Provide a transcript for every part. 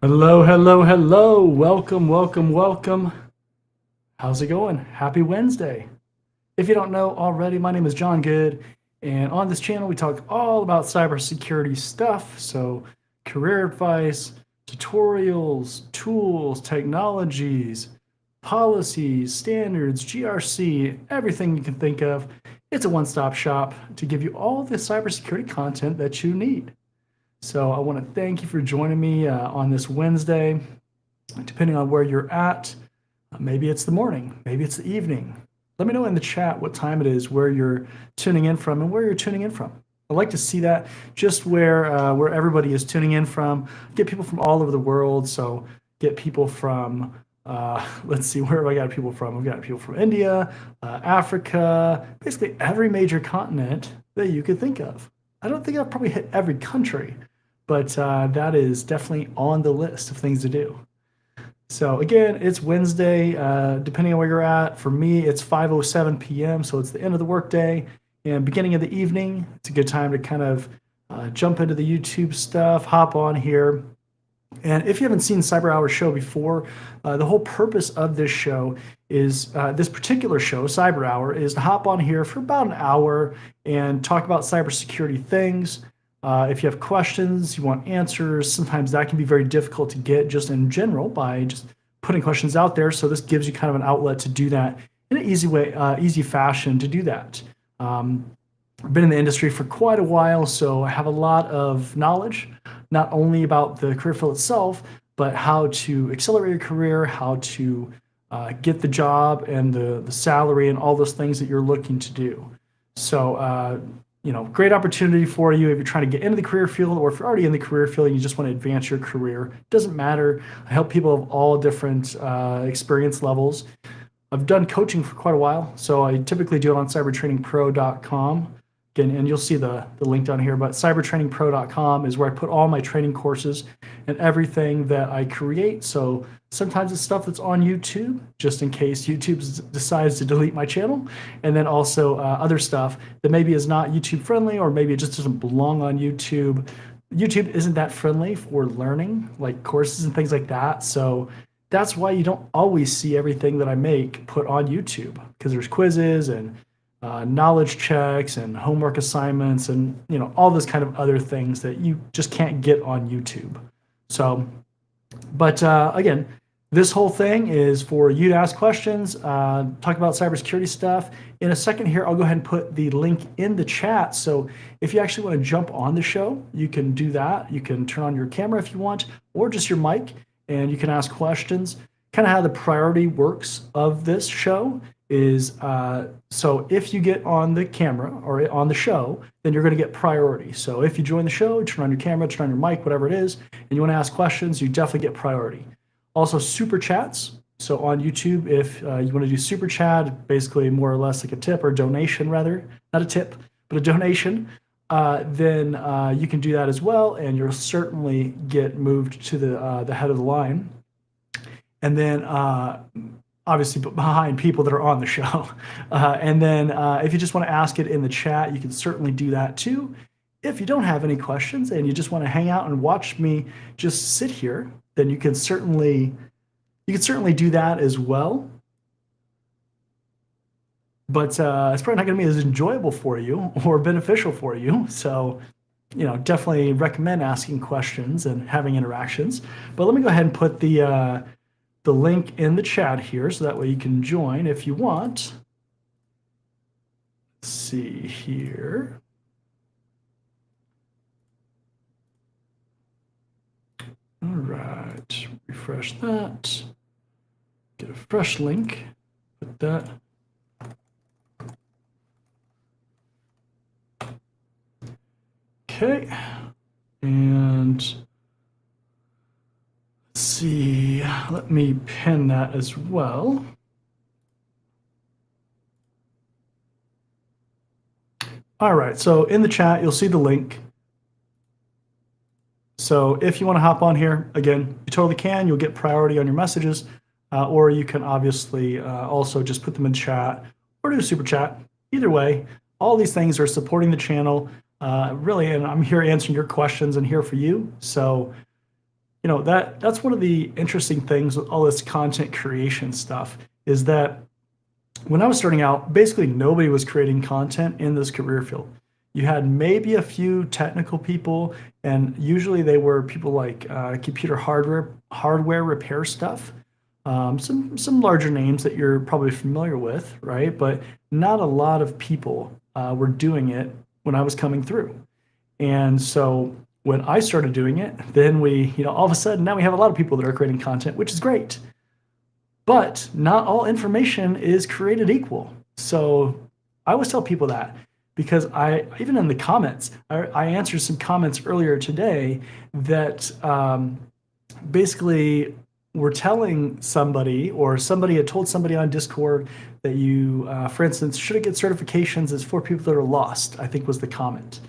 Hello, hello, hello. Welcome, welcome, welcome. How's it going? Happy Wednesday. If you don't know already, my name is John Good, and on this channel, we talk all about cybersecurity stuff. So, career advice, tutorials, tools, technologies, policies, standards, GRC, everything you can think of. It's a one stop shop to give you all the cybersecurity content that you need. So I want to thank you for joining me on this Wednesday. Depending on where you're at, maybe it's the morning, maybe it's the evening. Let me know in the chat what time it is, where you're tuning in from, and where you're tuning in from. I'd like to see that, just where everybody is tuning in from. Get people from all over the world. So get people from let's see, where have I got people from? I've got people from India, Africa, basically every major continent that you could think of. I don't think I've probably hit every country, but that is definitely on the list of things to do. So again, it's Wednesday, depending on where you're at. For me, it's 5:07 p.m., so it's the end of the workday and beginning of the evening. It's a good time to kind of jump into the YouTube stuff, hop on here. And if you haven't seen Cyber Hour show before, the whole purpose of this show is this particular show, Cyber Hour, is to hop on here for about an hour and talk about cybersecurity things. If you have questions, you want answers, sometimes that can be very difficult to get just in general by just putting questions out there. So this gives you kind of an outlet to do that in an easy way, easy fashion to do that. I've been in the industry for quite a while, so I have a lot of knowledge, not only about the career field itself, but how to accelerate your career, how to get the job and the salary and all those things that you're looking to do. So, great opportunity for you if you're trying to get into the career field, or if you're already in the career field and you just want to advance your career. It doesn't matter. I help people of all different experience levels. I've done coaching for quite a while, so I typically do it on cybertrainingpro.com. Again, and you'll see the link down here, but cybertrainingpro.com is where I put all my training courses and everything that I create. So sometimes it's stuff that's on YouTube, just in case YouTube decides to delete my channel, and then also other stuff that maybe is not YouTube friendly, or maybe it just doesn't belong on YouTube. YouTube isn't that friendly for learning, like courses and things like that. So that's why you don't always see everything that I make put on YouTube, because there's quizzes and knowledge checks and homework assignments and all this kind of other things that you just can't get on YouTube. So, but again, this whole thing is for you to ask questions, talk about cybersecurity stuff. In a second here, I'll go ahead and put the link in the chat. So if you actually want to jump on the show, you can do that. You can turn on your camera if you want, or just your mic, and you can ask questions. Kind of how the priority works of this show is so if you get on the camera or on the show, then you're going to get priority. So if you join the show, turn on your camera, turn on your mic, whatever it is, and you want to ask questions, you definitely get priority. Also, super chats. So on YouTube, if you want to do super chat, basically more or less like a tip or donation, rather, not a tip, but a donation, then you can do that as well, and you'll certainly get moved to the head of the line. And then obviously behind people that are on the show. And then if you just want to ask it in the chat, you can certainly do that too. If you don't have any questions and you just want to hang out and watch me just sit here, then you can certainly do that as well. But it's probably not going to be as enjoyable for you or beneficial for you. So, definitely recommend asking questions and having interactions. But let me go ahead and put the link in the chat here, so that way you can join if you want. Let's see here. All right, refresh that. Get a fresh link. Put that. Okay, and let's see, let me pin that as well. All right, so in the chat, you'll see the link. So if you want to hop on here, again, you totally can. You'll get priority on your messages, or you can obviously also just put them in chat or do a super chat. Either way, all these things are supporting the channel, really, and I'm here answering your questions and here for you. So that's one of the interesting things with all this content creation stuff is that when I was starting out, basically nobody was creating content in this career field. You had maybe a few technical people, and usually they were people like computer hardware repair stuff. Some larger names that you're probably familiar with, right? But not a lot of people were doing it when I was coming through. And so when I started doing it, then all of a sudden now we have a lot of people that are creating content, which is great. But not all information is created equal. So I always tell people that because even in the comments, I answered some comments earlier today that basically were telling somebody, or somebody had told somebody on Discord that you, for instance, shouldn't get certifications as for people that are lost, I think was the comment.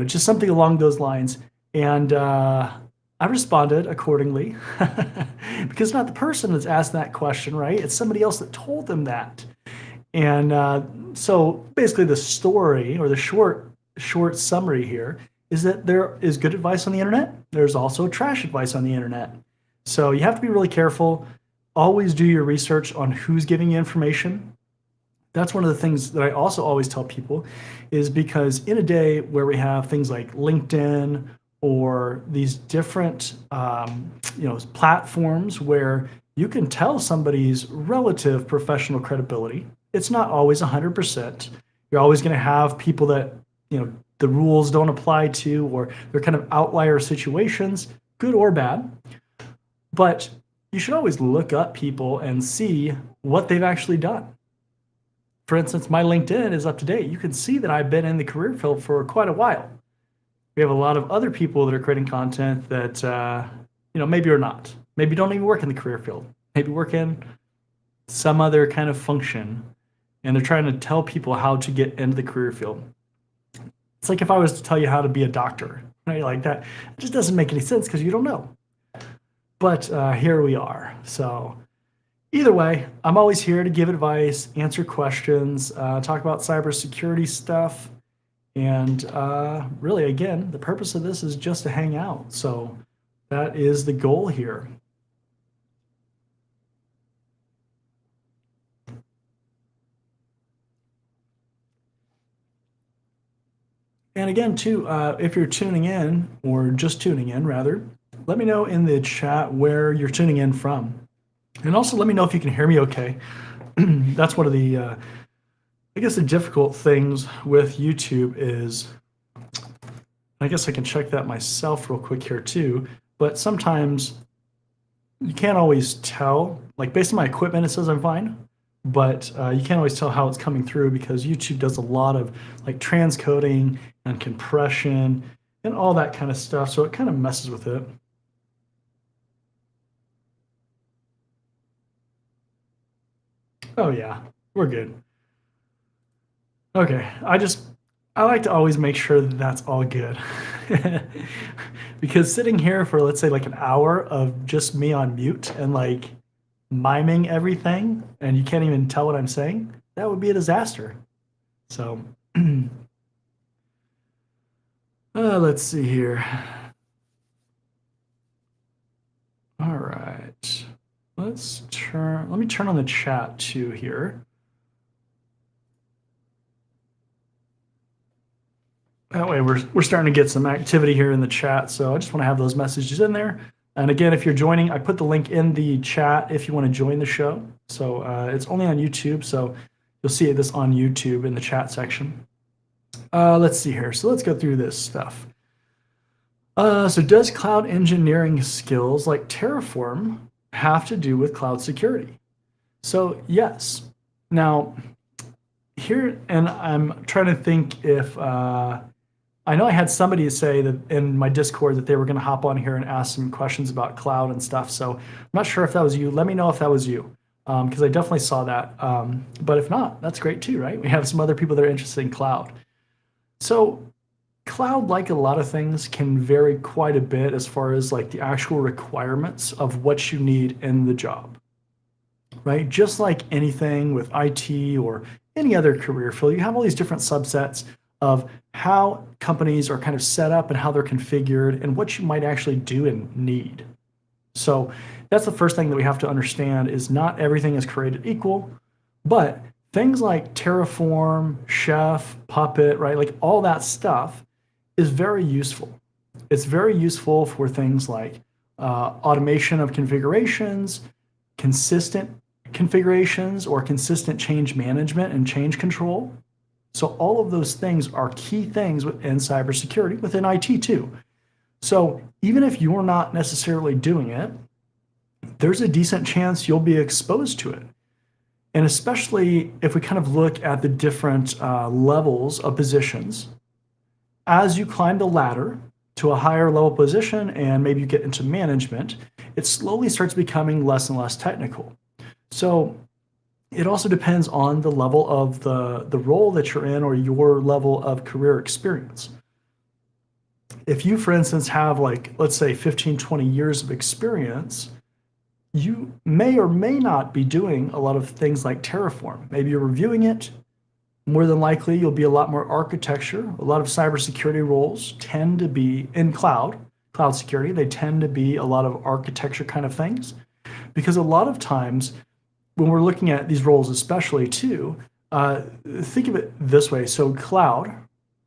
Just something along those lines. And I responded accordingly because it's not the person that's asked that question, right? It's somebody else that told them that. And so basically the story, or the short summary here, is that there is good advice on the internet. There's also trash advice on the internet. So you have to be really careful. Always do your research on who's giving you information. That's one of the things that I also always tell people, is because in a day where we have things like LinkedIn or these different platforms where you can tell somebody's relative professional credibility, it's not always 100%. You're always going to have people that the rules don't apply to, or they're kind of outlier situations, good or bad. But you should always look up people and see what they've actually done. For instance, my LinkedIn is up to date. You can see that I've been in the career field for quite a while. We have a lot of other people that are creating content that, maybe are not. Maybe don't even work in the career field. Maybe work in some other kind of function, and they're trying to tell people how to get into the career field. It's like if I was to tell you how to be a doctor, right? Like that, it just doesn't make any sense because you don't know. But here we are. So either way, I'm always here to give advice, answer questions, talk about cybersecurity stuff. And really, again, the purpose of this is just to hang out. So that is the goal here. And again, too, if you're tuning in, or just tuning in, rather, let me know in the chat where you're tuning in from. And also let me know if you can hear me okay. That's one of the, I guess the difficult things with YouTube is, I guess I can check that myself real quick here too, but sometimes you can't always tell. Like based on my equipment, it says I'm fine, but you can't always tell how it's coming through because YouTube does a lot of like transcoding and compression and all that kind of stuff, so it kind of messes with it. Oh yeah, we're good. Okay, I like to always make sure that that's all good. Because sitting here for, let's say, like an hour of just me on mute and like miming everything, and you can't even tell what I'm saying, that would be a disaster. So let's see here. All right. Let me turn on the chat too here. That way we're starting to get some activity here in the chat. So I just want to have those messages in there. And again, if you're joining, I put the link in the chat if you want to join the show. So it's only on YouTube. So you'll see this on YouTube in the chat section. Let's see here. So let's go through this stuff. So does cloud engineering skills like Terraform have to do with cloud security? So yes. Now here, and I'm trying to think if I know I had somebody say that in my Discord that they were going to hop on here and ask some questions about cloud and stuff. So I'm not sure if that was you. Let me know if that was you, because I definitely saw that. But if not, that's great too, right? We have some other people that are interested in cloud. So cloud, like a lot of things, can vary quite a bit as far as like the actual requirements of what you need in the job, right? Just like anything with IT or any other career field, you have all these different subsets of how companies are kind of set up and how they're configured and what you might actually do and need. So that's the first thing that we have to understand is not everything is created equal, but things like Terraform, Chef, Puppet, right? Like all that stuff is very useful. It's very useful for things like automation of configurations, consistent configurations, or consistent change management and change control. So all of those things are key things within cybersecurity, within IT too. So even if you're not necessarily doing it, there's a decent chance you'll be exposed to it. And especially if we kind of look at the different levels of positions, as you climb the ladder to a higher level position and maybe you get into management, it slowly starts becoming less and less technical. So it also depends on the level of the role that you're in or your level of career experience. If you, for instance, have like, let's say 15, 20 years of experience, you may or may not be doing a lot of things like Terraform. Maybe you're reviewing it. More than likely, you'll be a lot more architecture. A lot of cybersecurity roles tend to be in cloud security. They tend to be a lot of architecture kind of things. Because a lot of times when we're looking at these roles, especially too, think of it this way. So cloud,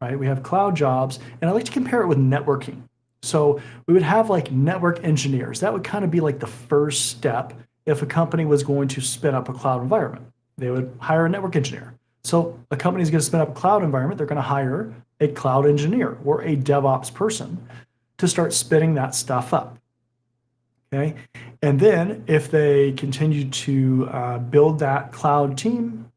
right? We have cloud jobs, and I like to compare it with networking. So we would have like network engineers. That would kind of be like the first step if a company was going to spin up a cloud environment. They would hire a network engineer. So a company is going to spin up a cloud environment. They're going to hire a cloud engineer or a DevOps person to start spinning that stuff up. Okay. And then if they continue to build that cloud team,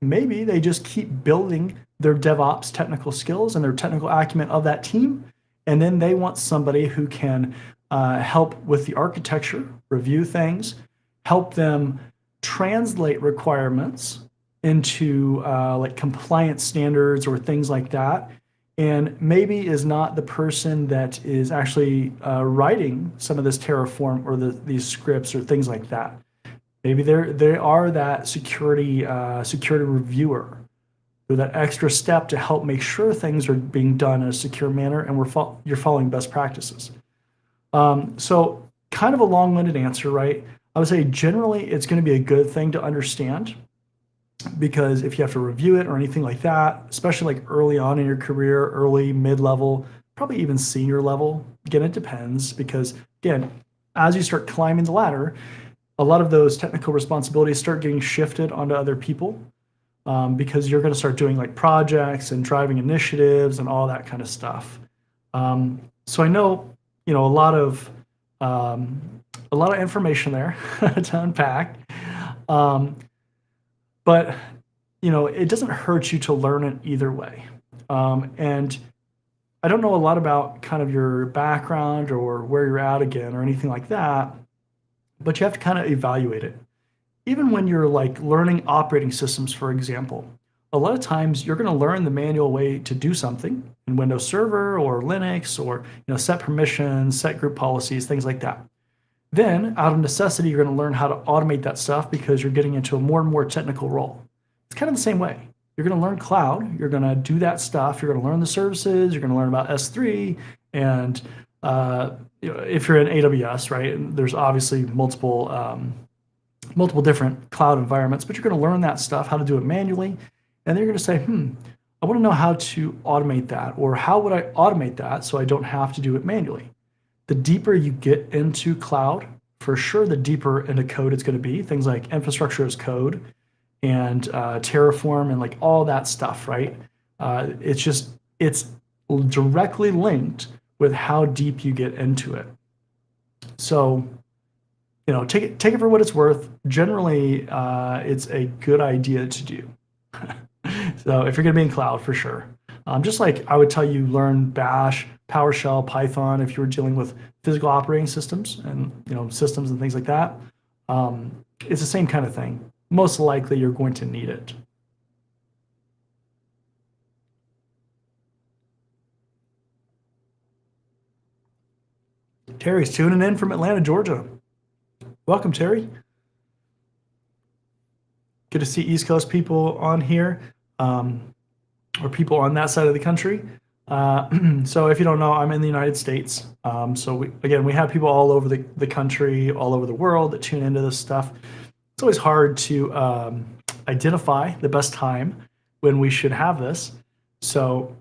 maybe they just keep building their DevOps technical skills and their technical acumen of that team. And then they want somebody who can help with the architecture, review things, help them translate requirements into like compliance standards or things like that. And maybe is not the person that is actually writing some of this Terraform or these scripts or things like that. Maybe they are that security reviewer, or that extra step to help make sure things are being done in a secure manner and you're following best practices. So kind of a long-winded answer, right? I would say generally it's going to be a good thing to understand, because if you have to review it or anything like that, especially like early on in your career, early, mid-level, probably even senior level, again, it depends, because again, as you start climbing the ladder, a lot of those technical responsibilities start getting shifted onto other people, because you're going to start doing like projects and driving initiatives and all that kind of stuff. So I know, a lot of information there to unpack. But, it doesn't hurt you to learn it either way. And I don't know a lot about kind of your background or where you're at again or anything like that, but you have to kind of evaluate it. Even when you're like learning operating systems, for example, a lot of times you're going to learn the manual way to do something in Windows Server or Linux, or set permissions, set group policies, things like that. Then, out of necessity, you're going to learn how to automate that stuff because you're getting into a more and more technical role. It's kind of the same way. You're going to learn cloud. You're going to do that stuff. You're going to learn the services. You're going to learn about S3. And if you're in AWS, right, there's obviously multiple different cloud environments, but you're going to learn that stuff, how to do it manually. And then you're going to say, I want to know how to automate that, or how would I automate that so I don't have to do it manually? The deeper you get into cloud, for sure, the deeper into code it's going to be. Things like infrastructure as code and Terraform and like all that stuff, right? It's directly linked with how deep you get into it. So, take it for what it's worth. Generally, it's a good idea to do. So if you're going to be in cloud, for sure. Just like I would tell you, learn Bash, PowerShell, Python if you were dealing with physical operating systems and systems and things like that. It's the same kind of thing. Most likely you're going to need it. Terry's tuning in from Atlanta, Georgia. Welcome, Terry. Good to see East Coast people on here. or people on that side of the country. So if you don't know, I'm in the United States. So we have people all over the country, all over the world that tune into this stuff. It's always hard to identify the best time when we should have this. So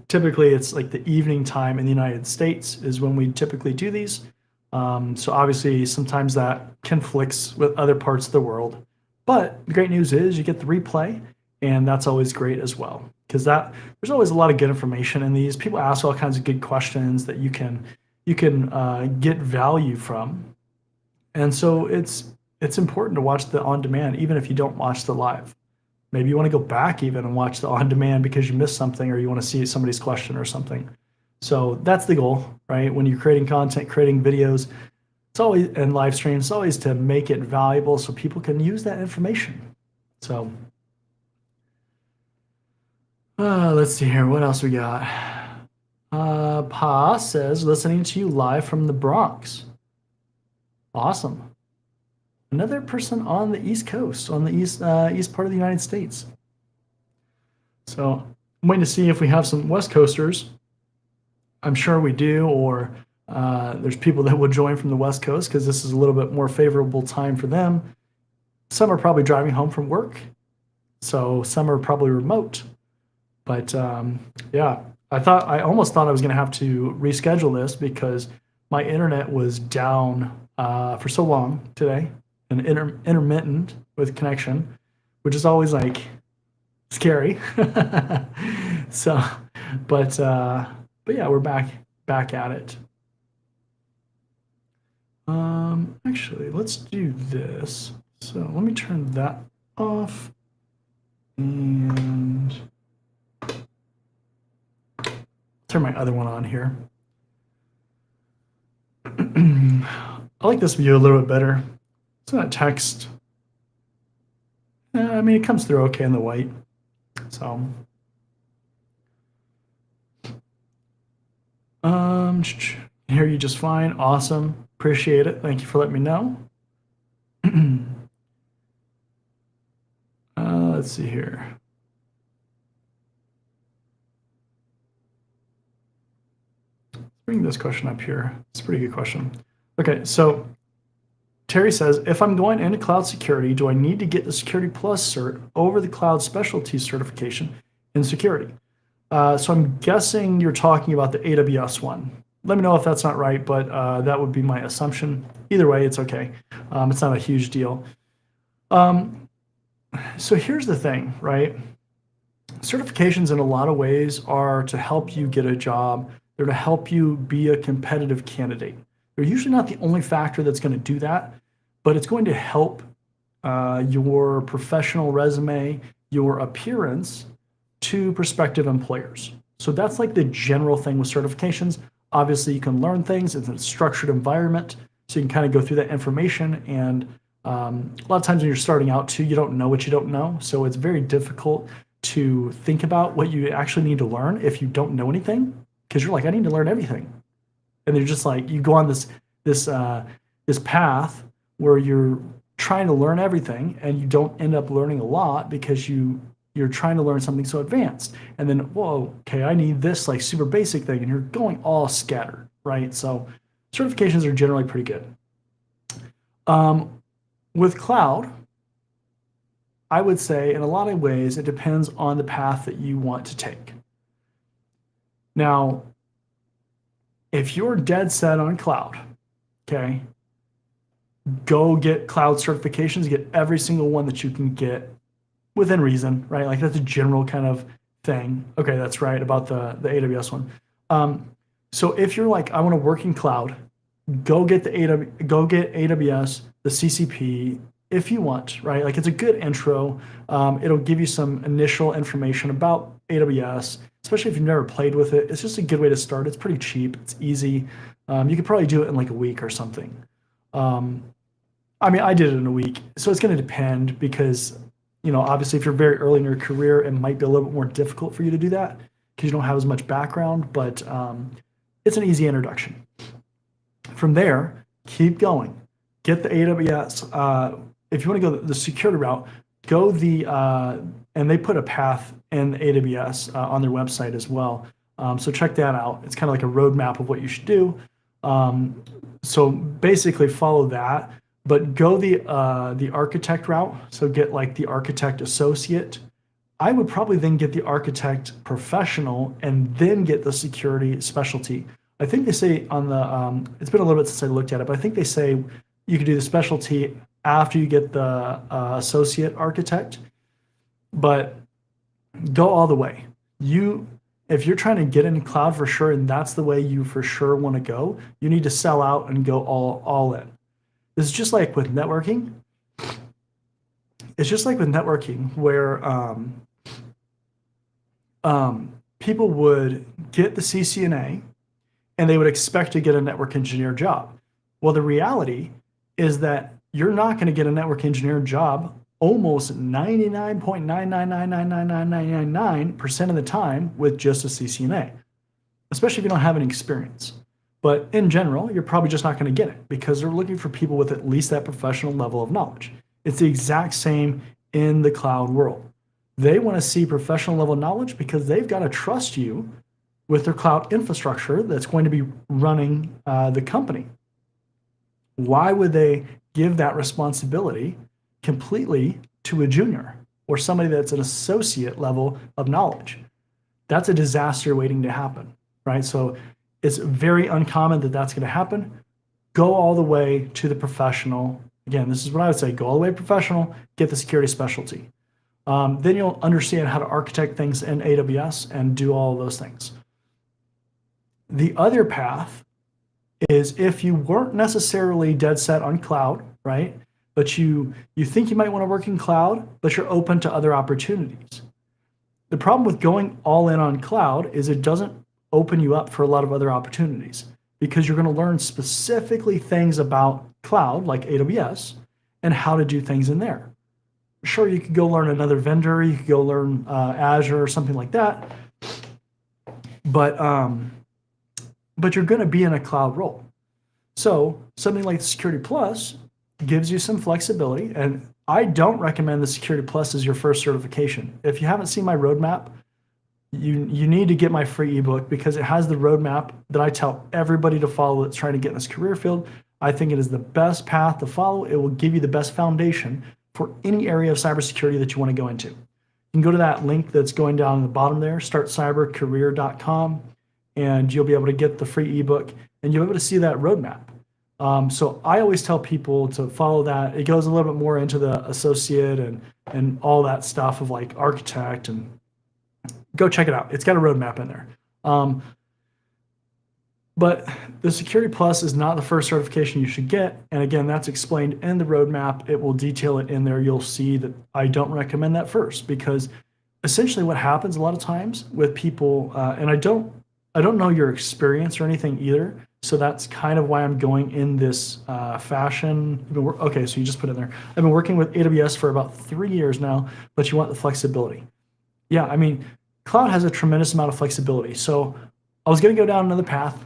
typically it's like the evening time in the United States is when we typically do these. So obviously sometimes that conflicts with other parts of the world. But the great news is you get the replay, and that's always great as well, because there's always a lot of good information in these. People ask all kinds of good questions that you can get value from, and so it's important to watch the on demand, even if you don't watch the live. Maybe you want to go back even and watch the on demand because you missed something, or you want to see somebody's question or something. So that's the goal, right? When you're creating content, creating videos, it's always, and live streams, it's always to make it valuable so people can use that information. So let's see here. What else we got? Pa says, listening to you live from the Bronx. Awesome. Another person on the East Coast, on the east part of the United States. So I'm waiting to see if we have some West Coasters. I'm sure we do, or there's people that will join from the West Coast because this is a little bit more favorable time for them. Some are probably driving home from work, so some are probably remote. But yeah, I almost thought I was going to have to reschedule this because my internet was down for so long today, and intermittent with connection, which is always like scary. So, but yeah, we're back at it. Actually, let's do this. So let me turn that off, and turn my other one on here. I like this view a little bit better. It's not text. I mean, it comes through okay in the white. So, hear you just fine. Awesome. Appreciate it. Thank you for letting me know. Let's see here. Bring this question up here. It's a pretty good question. Okay, so Terry says, if I'm going into cloud security, do I need to get the Security Plus cert over the cloud specialty certification in security? So I'm guessing you're talking about the AWS one. Let me know if that's not right, but that would be my assumption. Either way, it's okay. It's not a huge deal. So here's the thing, right? Certifications in a lot of ways are to help you get a job. They're to help you be a competitive candidate. They're usually not the only factor that's going to do that, but it's going to help your professional resume, your appearance to prospective employers. So that's like the general thing with certifications. Obviously, you can learn things in a structured environment, so you can kind of go through that information. And a lot of times when you're starting out too, you don't know what you don't know. So it's very difficult to think about what you actually need to learn if you don't know anything, because you're like, I need to learn everything. And you're just like, you go on this path where you're trying to learn everything, and you don't end up learning a lot because you're trying to learn something so advanced. And then, whoa, okay, I need this like super basic thing, and you're going all scattered, right? So certifications are generally pretty good. With cloud, I would say in a lot of ways, it depends on the path that you want to take. Now, if you're dead set on cloud, okay, go get cloud certifications, get every single one that you can get within reason, right? Like that's a general kind of thing. Okay, that's right about the AWS one. So if you're like, I want to work in cloud, go get AWS, the CCP, if you want, right? Like it's a good intro. It'll give you some initial information about AWS, especially if you've never played with it. It's just a good way to start. It's pretty cheap. It's easy. You could probably do it in like a week or something. I mean, I did it in a week. So it's going to depend because, obviously if you're very early in your career, it might be a little bit more difficult for you to do that because you don't have as much background, but it's an easy introduction. From there, keep going. Get the AWS. If you want to go the security route, go and they put a path in AWS on their website as well. So check that out. It's kind of like a roadmap of what you should do. So basically follow that, but go the architect route. So get like the architect associate. I would probably then get the architect professional and then get the security specialty. I think they say on the, it's been a little bit since I looked at it, but I think they say you could do the specialty after you get the associate architect, but go all the way. If you're trying to get into cloud for sure, and that's the way you for sure want to go, you need to sell out and go all in. This is just like with networking. It's just like with networking where people would get the CCNA and they would expect to get a network engineer job. Well, the reality is that you're not going to get a network engineer job almost 99.9999999% of the time with just a CCNA, especially if you don't have any experience. But in general, you're probably just not going to get it because they're looking for people with at least that professional level of knowledge. It's the exact same in the cloud world. They want to see professional level knowledge because they've got to trust you with their cloud infrastructure that's going to be running the company. Why would they give that responsibility completely to a junior or somebody that's an associate level of knowledge? That's a disaster waiting to happen, right? So it's very uncommon that that's going to happen. Go all the way to the professional. Again, this is what I would say, go all the way professional, get the security specialty. Then you'll understand how to architect things in AWS and do all of those things. The other path is if you weren't necessarily dead set on cloud, right? But you think you might want to work in cloud, but you're open to other opportunities. The problem with going all in on cloud is it doesn't open you up for a lot of other opportunities because you're going to learn specifically things about cloud like AWS and how to do things in there. Sure, you could go learn another vendor, you could go learn Azure or something like that, but you're going to be in a cloud role. So something like Security Plus gives you some flexibility, and I don't recommend the Security Plus as your first certification. If you haven't seen my roadmap, you need to get my free ebook because it has the roadmap that I tell everybody to follow that's trying to get in this career field. I think it is the best path to follow. It will give you the best foundation for any area of cybersecurity that you want to go into. You can go to that link that's going down the bottom there, startcybercareer.com, and you'll be able to get the free ebook and you'll be able to see that roadmap. So I always tell people to follow that. It goes a little bit more into the associate and all that stuff of like architect, and go check it out. It's got a roadmap in there. But the Security Plus is not the first certification you should get. And again, that's explained in the roadmap. It will detail it in there. You'll see that I don't recommend that first because essentially what happens a lot of times with people, and I don't know your experience or anything either. So that's kind of why I'm going in this fashion. Okay, so you just put it in there. I've been working with AWS for about 3 years now, but you want the flexibility. Yeah, I mean, cloud has a tremendous amount of flexibility. So I was going to go down another path,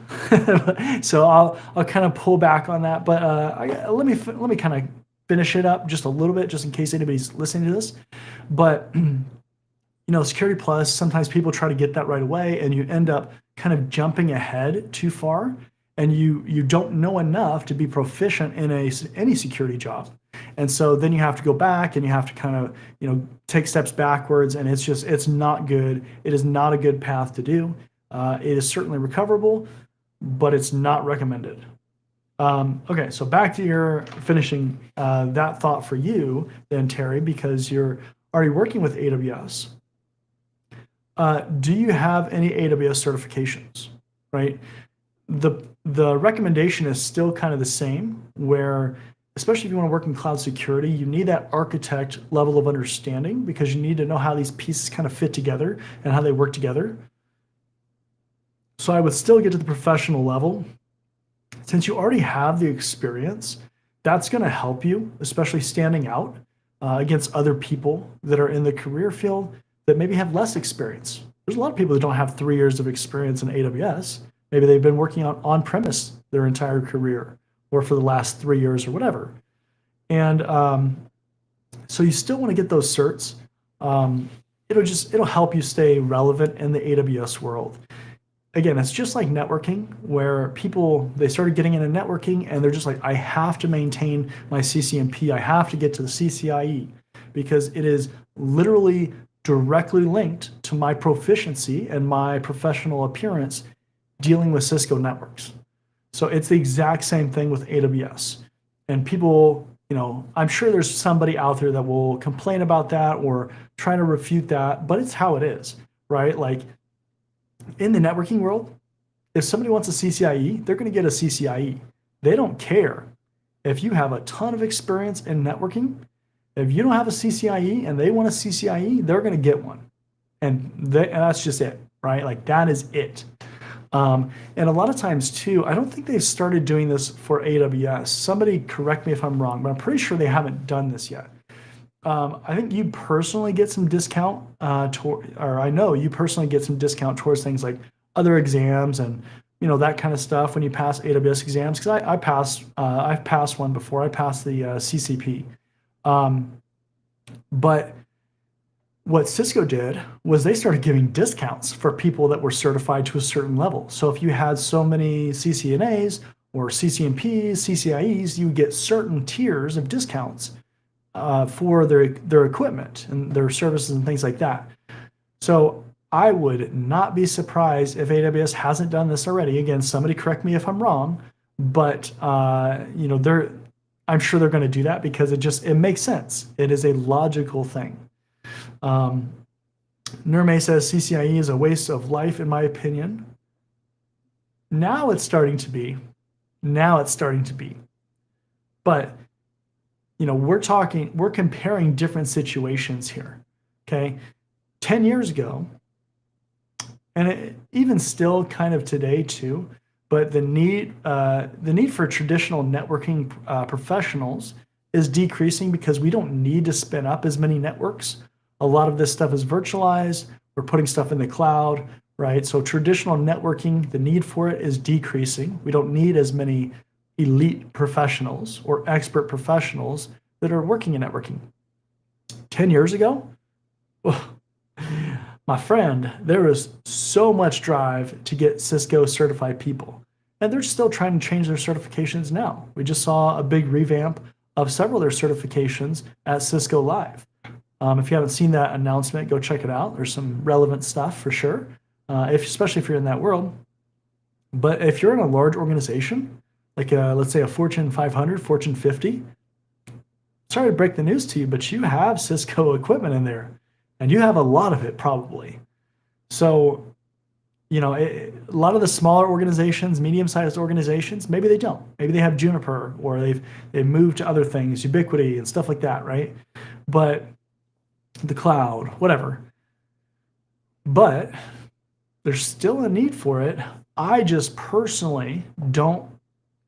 so I'll kind of pull back on that. But let me kind of finish it up just a little bit, just in case anybody's listening to this. But Security Plus, sometimes people try to get that right away, and you end up kind of jumping ahead too far, and you don't know enough to be proficient in any security job. And so then you have to go back and you have to kind of take steps backwards, and it's not good. It is not a good path to do. It is certainly recoverable, but it's not recommended. Okay, so back to your finishing that thought for you then, Terry, because you're already working with AWS. Do you have any AWS certifications, right? The recommendation is still kind of the same, where especially if you want to work in cloud security, you need that architect level of understanding because you need to know how these pieces kind of fit together and how they work together. So I would still get to the professional level. Since you already have the experience, that's going to help you, especially standing out against other people that are in the career field that maybe have less experience. There's a lot of people that don't have 3 years of experience in AWS. Maybe they've been working on-premise their entire career or for the last 3 years or whatever. And So you still want to get those certs. It'll help you stay relevant in the AWS world. Again, it's just like networking, where people, they started getting into networking and they're just like, I have to maintain my CCNP. I have to get to the CCIE because it is literally directly linked to my proficiency and my professional appearance dealing with Cisco networks. So it's the exact same thing with AWS. And people, I'm sure there's somebody out there that will complain about that or try to refute that, but it's how it is, right? Like in the networking world, if somebody wants a CCIE, they're going to get a CCIE. They don't care if you have a ton of experience in networking. If you don't have a CCIE and they want a CCIE, they're going to get one. And that's just it, right? Like that is it. And a lot of times too, I don't think they've started doing this for AWS. Somebody correct me if I'm wrong, but I'm pretty sure they haven't done this yet. I think you personally get some discount, or I know you personally get some discount towards things like other exams and that kind of stuff when you pass AWS exams. Because I've passed one before. I passed the CCP, but what Cisco did was they started giving discounts for people that were certified to a certain level. So if you had so many CCNAs or CCNPs, CCIEs, you get certain tiers of discounts for their equipment and their services and things like that. So I would not be surprised if AWS hasn't done this already. Again, somebody correct me if I'm wrong, but I'm sure they're going to do that because it makes sense. It is a logical thing. Nurme says CCIE is a waste of life, in my opinion. Now it's starting to be. But, we're comparing different situations here. Okay. 10 years ago, and even still kind of today too, but the need for traditional networking professionals is decreasing because we don't need to spin up as many networks. A lot of this stuff is virtualized. We're putting stuff in the cloud, right? So traditional networking, the need for it is decreasing. We don't need as many elite professionals or expert professionals that are working in networking. 10 years ago, my friend, there was so much drive to get Cisco certified people. And they're still trying to change their certifications now. We just saw a big revamp of several of their certifications at Cisco Live. If you haven't seen that announcement, go check it out. There's some relevant stuff for sure, especially if you're in that world. But if you're in a large organization, like let's say a Fortune 500, Fortune 50, sorry to break the news to you, but you have Cisco equipment in there, and you have a lot of it probably. So, a lot of the smaller organizations, medium-sized organizations, maybe they don't. Maybe they have Juniper, or they've moved to other things, Ubiquity and stuff like that, right? But the cloud, whatever. But there's still a need for it. I just personally don't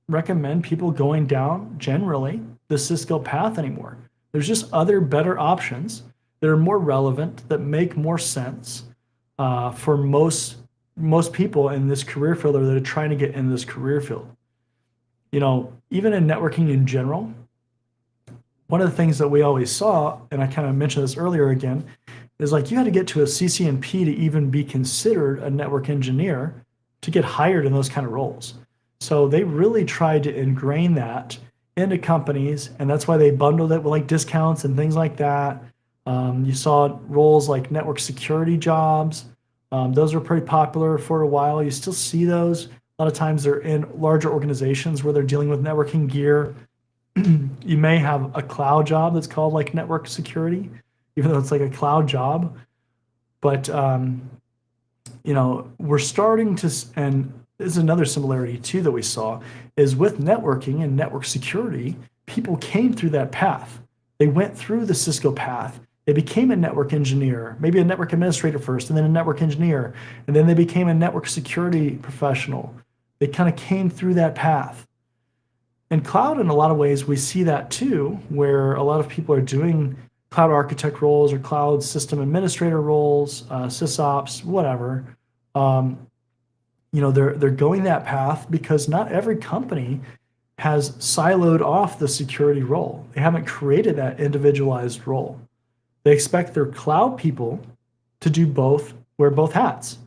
recommend people going down generally the Cisco path anymore. There's just other better options that are more relevant, that make more sense for most people in this career field, or that are trying to get in this career field. Even in networking in general, one of the things that we always saw, and I kind of mentioned this earlier again, is like you had to get to a CCNP to even be considered a network engineer to get hired in those kind of roles. So they really tried to ingrain that into companies, and that's why they bundled it with like discounts and things like that. You saw roles like network security jobs. Those were pretty popular for a while. You still see those. A lot of times they're in larger organizations where they're dealing with networking gear. You may have a cloud job that's called like network security, even though it's like a cloud job. But, we're starting to, and this is another similarity too that we saw, is with networking and network security, people came through that path. They went through the Cisco path. They became a network engineer, maybe a network administrator first, and then a network engineer, and then they became a network security professional. They kind of came through that path. And cloud, in a lot of ways, we see that too, where a lot of people are doing cloud architect roles or cloud system administrator roles, sysops, whatever. They're going that path because not every company has siloed off the security role. They haven't created that individualized role. They expect their cloud people to do both, wear both hats.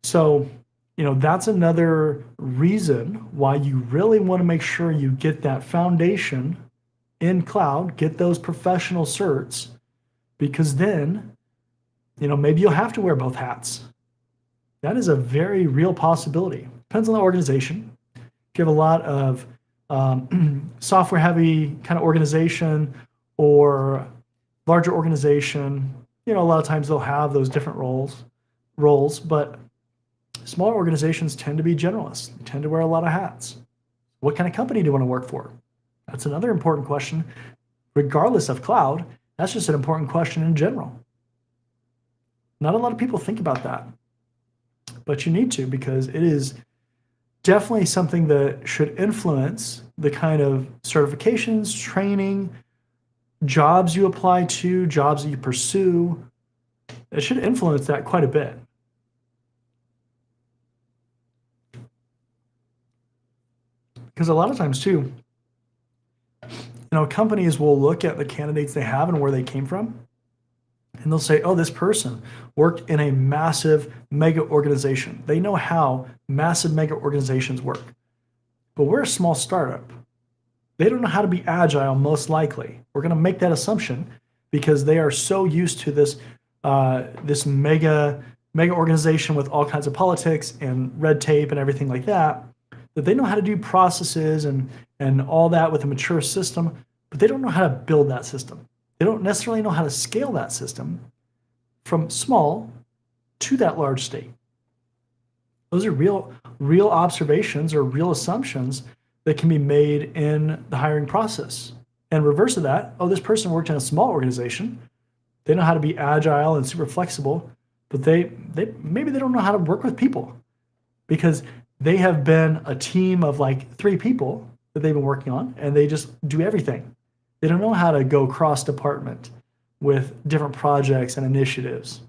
So, that's another reason why you really want to make sure you get that foundation in cloud, get those professional certs, because then, maybe you'll have to wear both hats. That is a very real possibility. Depends on the organization. If you have a lot of software heavy kind of organization or larger organization, a lot of times they'll have those different roles, but smaller organizations tend to be generalists, tend to wear a lot of hats. What kind of company do you want to work for? That's another important question. Regardless of cloud, that's just an important question in general. Not a lot of people think about that, but you need to, because it is definitely something that should influence the kind of certifications, training, jobs you apply to, jobs that you pursue. It should influence that quite a bit. Because a lot of times too, companies will look at the candidates they have and where they came from, and they'll say, oh, this person worked in a massive mega organization. They know how massive mega organizations work. But we're a small startup. They don't know how to be agile, most likely. We're going to make that assumption because they are so used to this mega organization with all kinds of politics and red tape and everything like that, that they know how to do processes and all that with a mature system, but they don't know how to build that system. They don't necessarily know how to scale that system from small to that large state. Those are real observations or real assumptions that can be made in the hiring process. And reverse of that, oh, this person worked in a small organization. They know how to be agile and super flexible, but they maybe they don't know how to work with people because they have been a team of like 3 people that they've been working on, and they just do everything. They don't know how to go cross department with different projects and initiatives.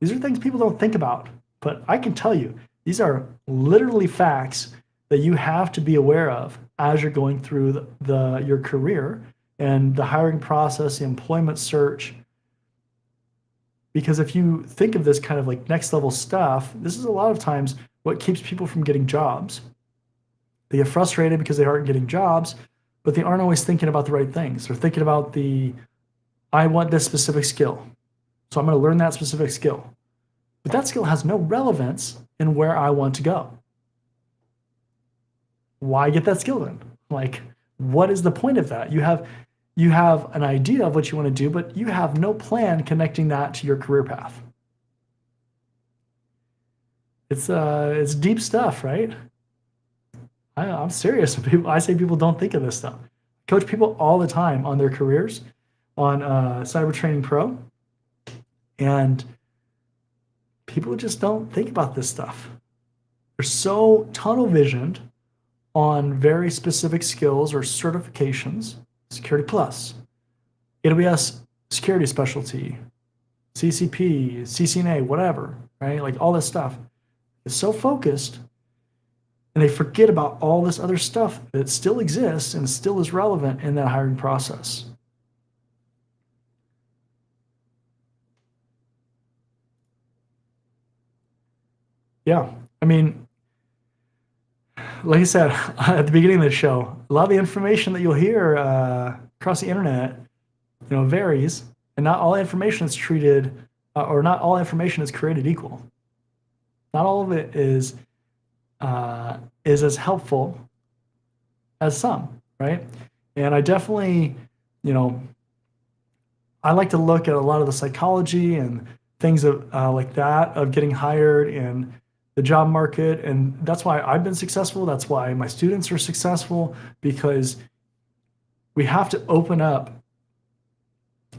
These are things people don't think about, but I can tell you, these are literally facts that you have to be aware of as you're going through your career and the hiring process, the employment search. Because if you think of this kind of like next level stuff, this is a lot of times what keeps people from getting jobs. They get frustrated because they aren't getting jobs, but they aren't always thinking about the right things. They're thinking about I want this specific skill, so I'm going to learn that specific skill. But that skill has no relevance in where I want to go. Why get that skill then? Like, what is the point of that? You have an idea of what you want to do, but you have no plan connecting that to your career path. It's deep stuff, right? I'm serious. I say people don't think of this stuff. I coach people all the time on their careers on Cyber Training Pro, and people just don't think about this stuff. They're so tunnel visioned on very specific skills or certifications. Security Plus, AWS Security Specialty, CCP, CCNA, whatever, right? Like all this stuff is so focused, and they forget about all this other stuff that still exists and still is relevant in that hiring process. Yeah, I mean, like I said at the beginning of the show, a lot of the information that you'll hear across the internet, varies, and not all information is treated, or not all information is created equal. Not all of it is as helpful as some, right? And I definitely, I like to look at a lot of the psychology and things like that of getting hired and the job market, and that's why I've been successful. That's why my students are successful, because we have to open up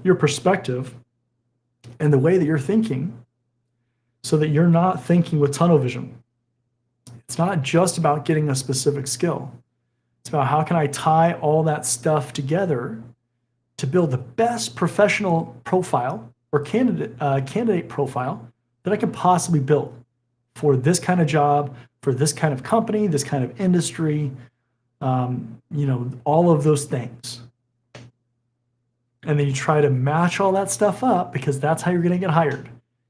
your perspective and the way that you're thinking so that you're not thinking with tunnel vision. It's not just about getting a specific skill. It's about how can I tie all that stuff together to build the best professional profile or candidate profile that I can possibly build for this kind of job, for this kind of company, this kind of industry, all of those things. And then you try to match all that stuff up because that's how you're going to get hired.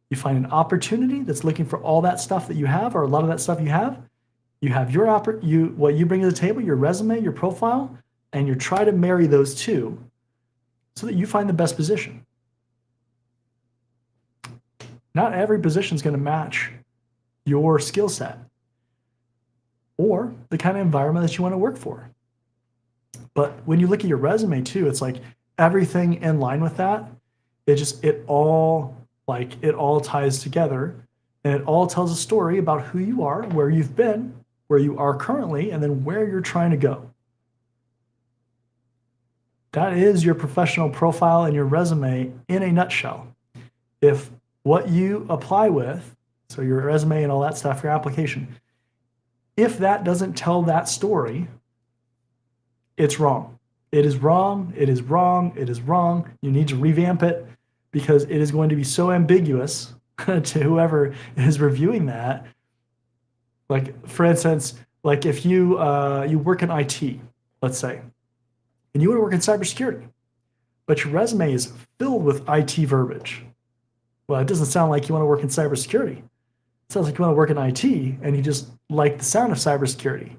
You find an opportunity that's looking for all that stuff that you have, or a lot of that stuff you have. You have what you bring to the table, your resume, your profile, and you try to marry those two so that you find the best position. Not every position is going to match your skill set or the kind of environment that you want to work for. But when you look at your resume too, it's like everything in line with that. It all ties together, and it all tells a story about who you are, where you've been, where you are currently, and then where you're trying to go. That is your professional profile and your resume in a nutshell. If what you apply with, so your resume and all that stuff, your application, if that doesn't tell that story, it's wrong. It is wrong. It is wrong. It is wrong. You need to revamp it because it is going to be so ambiguous to whoever is reviewing that. Like, for instance, like if you work in IT, let's say, and you want to work in cybersecurity, but your resume is filled with IT verbiage. Well, it doesn't sound like you want to work in cybersecurity. It sounds like you want to work in IT and you just like the sound of cybersecurity.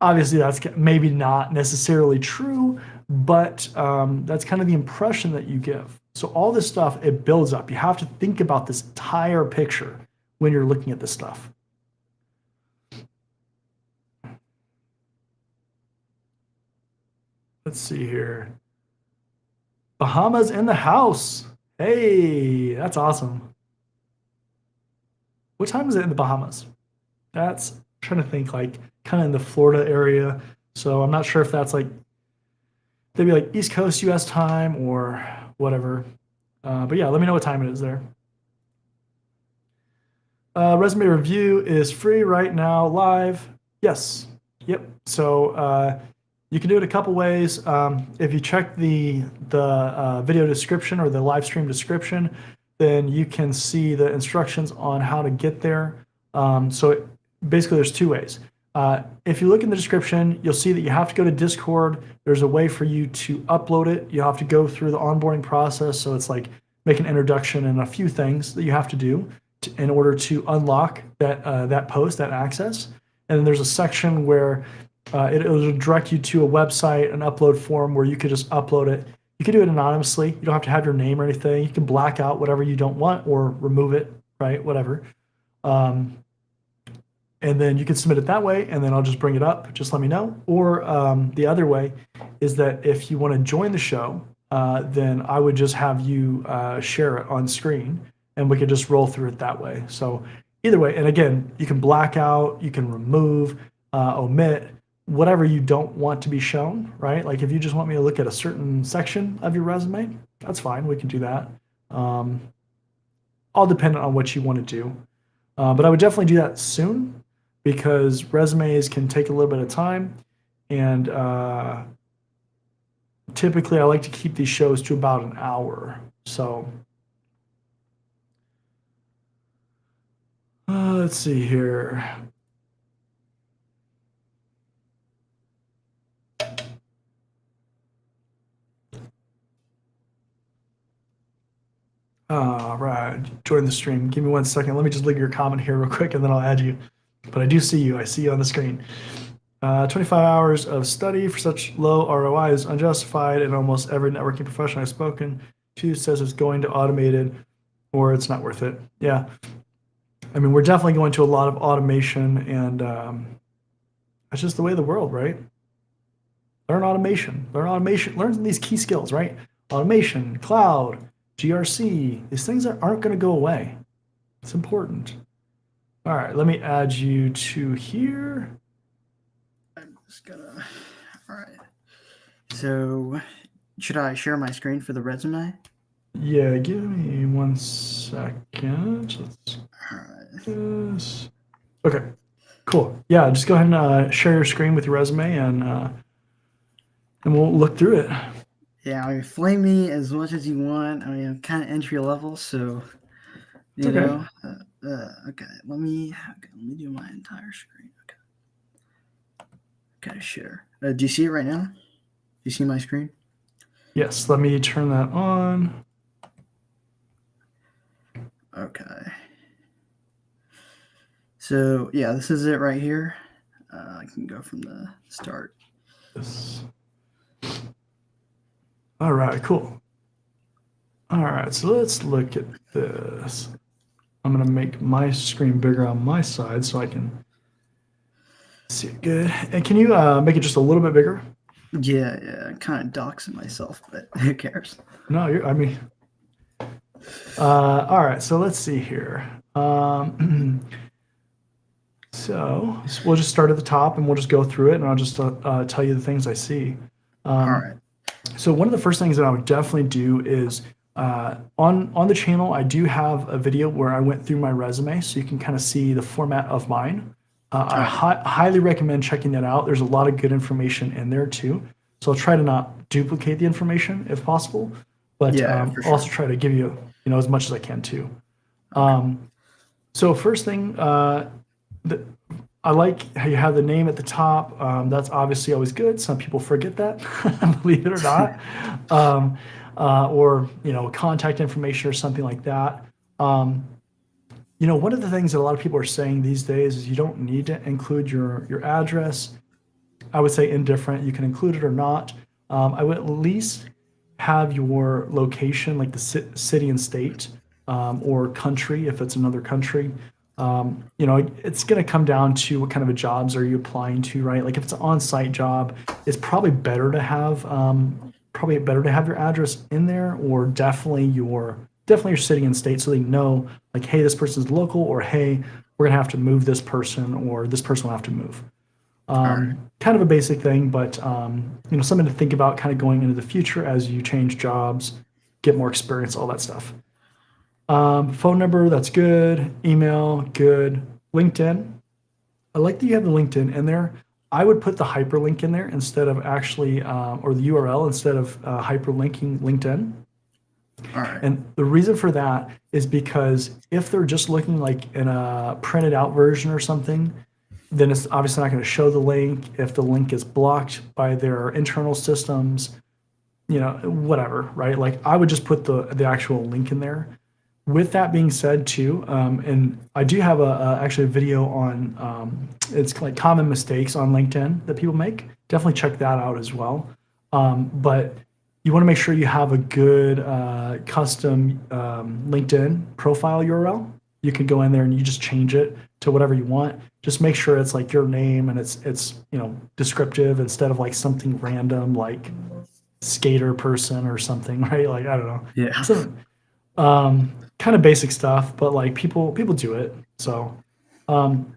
Obviously, that's maybe not necessarily true, but that's kind of the impression that you give. So all this stuff, it builds up. You have to think about this entire picture when you're looking at this stuff. Let's see here. Bahamas in the house. Hey, that's awesome. What time is it in the Bahamas? I'm trying to think, like kind of in the Florida area. So I'm not sure if that's like maybe like East Coast US time or whatever. But yeah, let me know what time it is there. Resume review is free right now, live. Yes. Yep. So you can do it a couple ways. If you check the video description or the live stream description, then you can see the instructions on how to get there. Basically, there's two ways. If you look in the description, you'll see that you have to go to Discord. There's a way for you to upload it. You have to go through the onboarding process. So it's like make an introduction and a few things that you have to do in order to unlock that post, that access. And then there's a section where it will direct you to a website, an upload form where you could just upload it. You can do it anonymously. You don't have to have your name or anything. You can black out whatever you don't want or remove it, right? Whatever. And then you can submit it that way, and then I'll just bring it up. Just let me know. Or the other way is that if you want to join the show, then I would just have you share it on screen, and we could just roll through it that way. So either way, and again, you can black out, you can remove, omit, whatever you don't want to be shown, right? Like if you just want me to look at a certain section of your resume, that's fine. We can do that. All dependent on what you want to do. But I would definitely do that soon because resumes can take a little bit of time. And typically I like to keep these shows to about an hour. So let's see here. All right, join the stream. Give me 1 second. Let me just leave your comment here real quick, and then I'll add you. But I do see you. I see you on the screen. 25 hours of study for such low ROI is unjustified, and almost every networking professional I've spoken to says it's going to automated or it's not worth it. Yeah. I mean, we're definitely going to a lot of automation, and that's just the way of the world, right? Learn automation. Learn these key skills, right? Automation, cloud, GRC, these things aren't going to go away. It's important. All right, let me add you to here. I'm just gonna, all right. So should I share my screen for the resume? Yeah, give me 1 second. Let's All right. this. Okay, cool. Yeah, just go ahead and share your screen with your resume, and we'll look through it. Yeah, I mean, flame me as much as you want. I mean, I'm kind of entry level, so It's You okay. know. Let me do my entire screen. Okay, share. Do you see it right now? Do you see my screen? Yes, let me turn that on. Okay. So yeah, this is it right here. I can go from the start. Yes. All right, cool. All right, so let's look at this. I'm gonna make my screen bigger on my side so I can see it good. And can you make it just a little bit bigger? Yeah, kind of doxing myself, but who cares? No, I mean, all right, so let's see here. So we'll just start at the top and we'll just go through it and I'll just tell you the things I see. All Um, right. so one of the first things that I would definitely do is on the channel, I do have a video where I went through my resume so you can kind of see the format of mine. I All right. highly recommend checking that out. There's a lot of good information in there too. So I'll try to not duplicate the information if possible, but Yeah, for I'll also sure. try to give you, as much as I can too. Okay. So first thing, I like how you have the name at the top. That's obviously always good. Some people forget that, believe it or not, um, or contact information or something like that. Um, one of the things that a lot of people are saying these days is you don't need to include your address. I would say indifferent. You can include it or not. I would at least have your location, like the city and state, or country if it's another country. It's going to come down to what kind of a jobs are you applying to, right? Like if it's an on-site job, it's probably better to have your address in there, or definitely your city and state, so they know, like, hey, this person's local, or hey, we're gonna have to move this person, or this person will have to move. All right. Kind of a basic thing, but something to think about kind of going into the future as you change jobs, get more experience, all that stuff. Phone number, that's good. Email, good. LinkedIn, I like that you have the LinkedIn in there. I would put the hyperlink in there instead of actually, or the URL instead of hyperlinking LinkedIn. All right. And the reason for that is because if they're just looking like in a printed out version or something, then it's obviously not going to show the link. If the link is blocked by their internal systems, whatever, right? Like I would just put the actual link in there. With that being said, too, and I do have actually a video on it's like common mistakes on LinkedIn that people make. Definitely check that out as well. But you want to make sure you have a good custom LinkedIn profile URL. You can go in there and you just change it to whatever you want. Just make sure it's like your name and it's descriptive instead of like something random like skater person or something, right? Like I don't know. Yeah. Something kind of basic stuff, but like people do it. So um,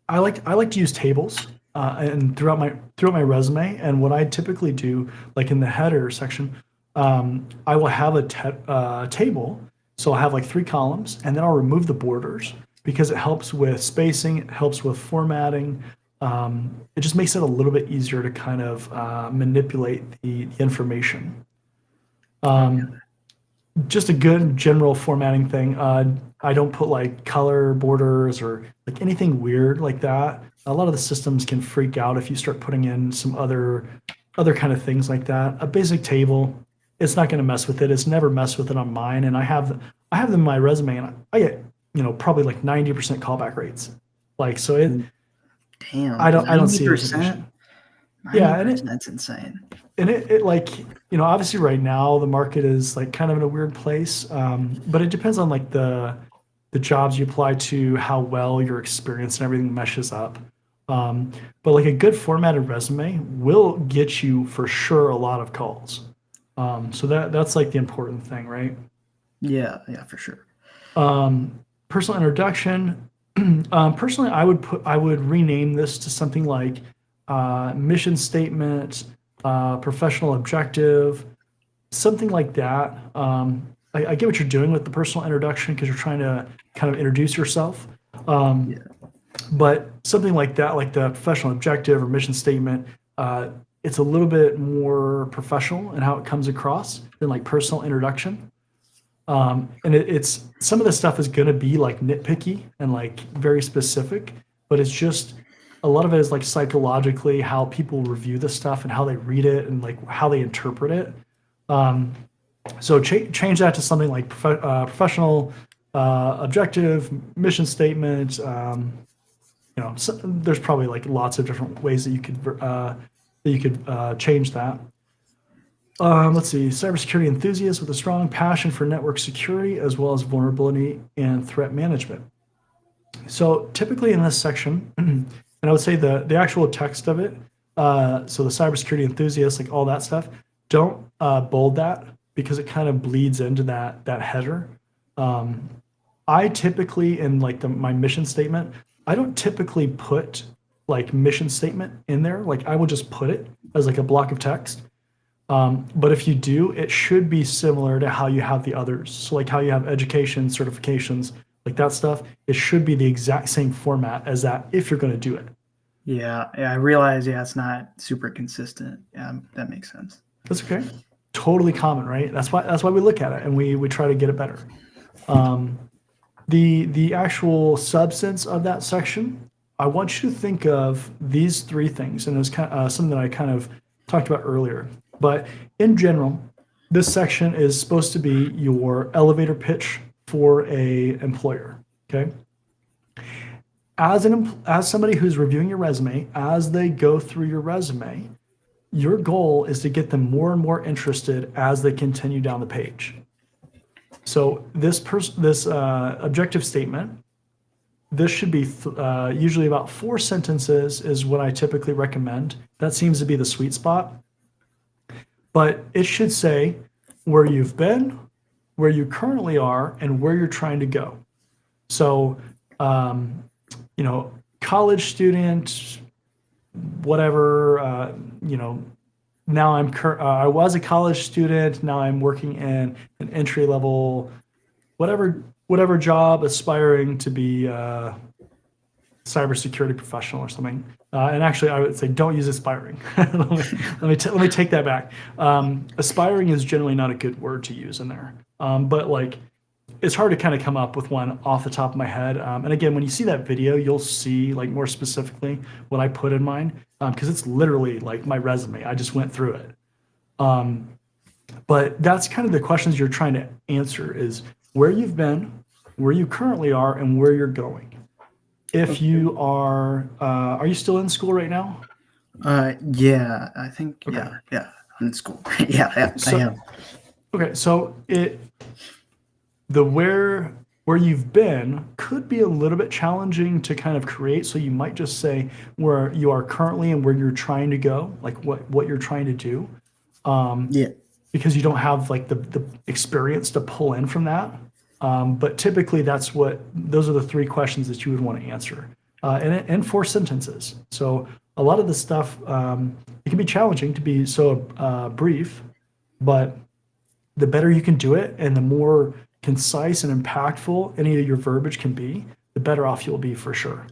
I like to use tables and throughout my resume. And what I typically do, like in the header section, I will have a table. So I'll have like 3 columns, and then I'll remove the borders because it helps with spacing. It helps with formatting. It just makes it a little bit easier to kind of manipulate the information. Okay. Just a good general formatting thing. I don't put like color borders or like anything weird like that. A lot of the systems can freak out if you start putting in some other kind of things like that. A basic table, it's not going to mess with it. It's never messed with it on mine, and I have them in my resume, and I get probably like 90% callback rates. Like so, Damn, I don't see it as an issue. 90%. Yeah, 90%'s insane. and it like obviously right now the market is like kind of in a weird place, but it depends on like the jobs you apply to, how well your experience and everything meshes up. But like a good formatted resume will get you for sure a lot of calls. So that's like the important thing, right? Yeah, for sure. um, Personal introduction. Personally, I would rename this to something like mission statement, professional objective, something like that. I get what you're doing with the personal introduction because you're trying to kind of introduce yourself. Um, Yeah. but something like that, like the professional objective or mission statement, it's a little bit more professional in how it comes across than like personal introduction. And it's some of the stuff is going to be like nitpicky and like very specific, but it's just a lot of it is like psychologically how people review the stuff and how they read it and like how they interpret it. Um, so change that to something like professional, objective, mission statement. So there's probably like lots of different ways that you could change that. Let's see, cybersecurity enthusiast with a strong passion for network security as well as vulnerability and threat management. So typically in this section, and I would say the actual text of it, so the cybersecurity enthusiast, like all that stuff, don't bold that because it kind of bleeds into that header. Um, I typically in like my mission statement, I don't typically put like mission statement in there. Like I will just put it as like a block of text. But if you do, it should be similar to how you have the others. So like how you have education, certifications, like that stuff, it should be the exact same format as that if you're going to do it. Yeah, I realize. Yeah, it's not super consistent. Yeah, that makes sense. That's okay. Totally common, right? That's why we look at it and we try to get it better. Um, the actual substance of that section, I want you to think of these three things, and it was kind of, something that I kind of talked about earlier. But in general, this section is supposed to be your elevator pitch for a employer. Okay. As somebody who's reviewing your resume, as they go through your resume, your goal is to get them more and more interested as they continue down the page. So this objective statement, this should be usually about 4 sentences is what I typically recommend. That seems to be the sweet spot. But it should say where you've been, where you currently are, and where you're trying to go. So, college student, whatever, now I was a college student, now I'm working in an entry level, whatever job, aspiring to be a cybersecurity professional or something. And actually, I would say don't use aspiring. let me take that back. Aspiring is generally not a good word to use in there. But like, it's hard to kind of come up with one off the top of my head. And again, when you see that video, you'll see like more specifically what I put in mine, because it's literally like my resume. I just went through it. But that's kind of the questions you're trying to answer is where you've been, where you currently are, and where you're going. If you are you still in school right now? Yeah, I think. Okay. Yeah, I'm in school. yeah, I am. Okay, so where you've been could be a little bit challenging to kind of create. So you might just say where you are currently and where you're trying to go, like what you're trying to do, Yeah. because you don't have like the experience to pull in from that. But typically, those are the 3 questions that you would want to answer, and in 4 sentences. So a lot of the stuff, it can be challenging to be so brief, but the better you can do it and the more concise and impactful any of your verbiage can be, the better off you'll be for sure.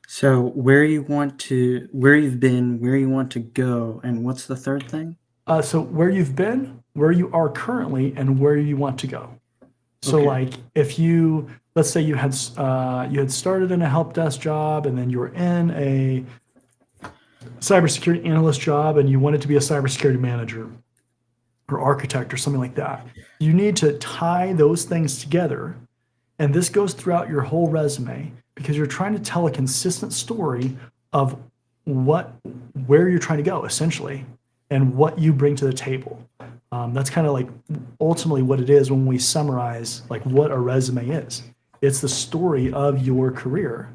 So where you've been, where you want to go, and what's the third thing? So where you've been, where you are currently, and where you want to go. So Okay. like if let's say you had started in a help desk job and then you were in a cybersecurity analyst job and you wanted to be a cybersecurity manager or architect or something like that. You need to tie those things together. And this goes throughout your whole resume because you're trying to tell a consistent story of where you're trying to go essentially and what you bring to the table. That's kind of like ultimately what it is when we summarize like what a resume is. It's the story of your career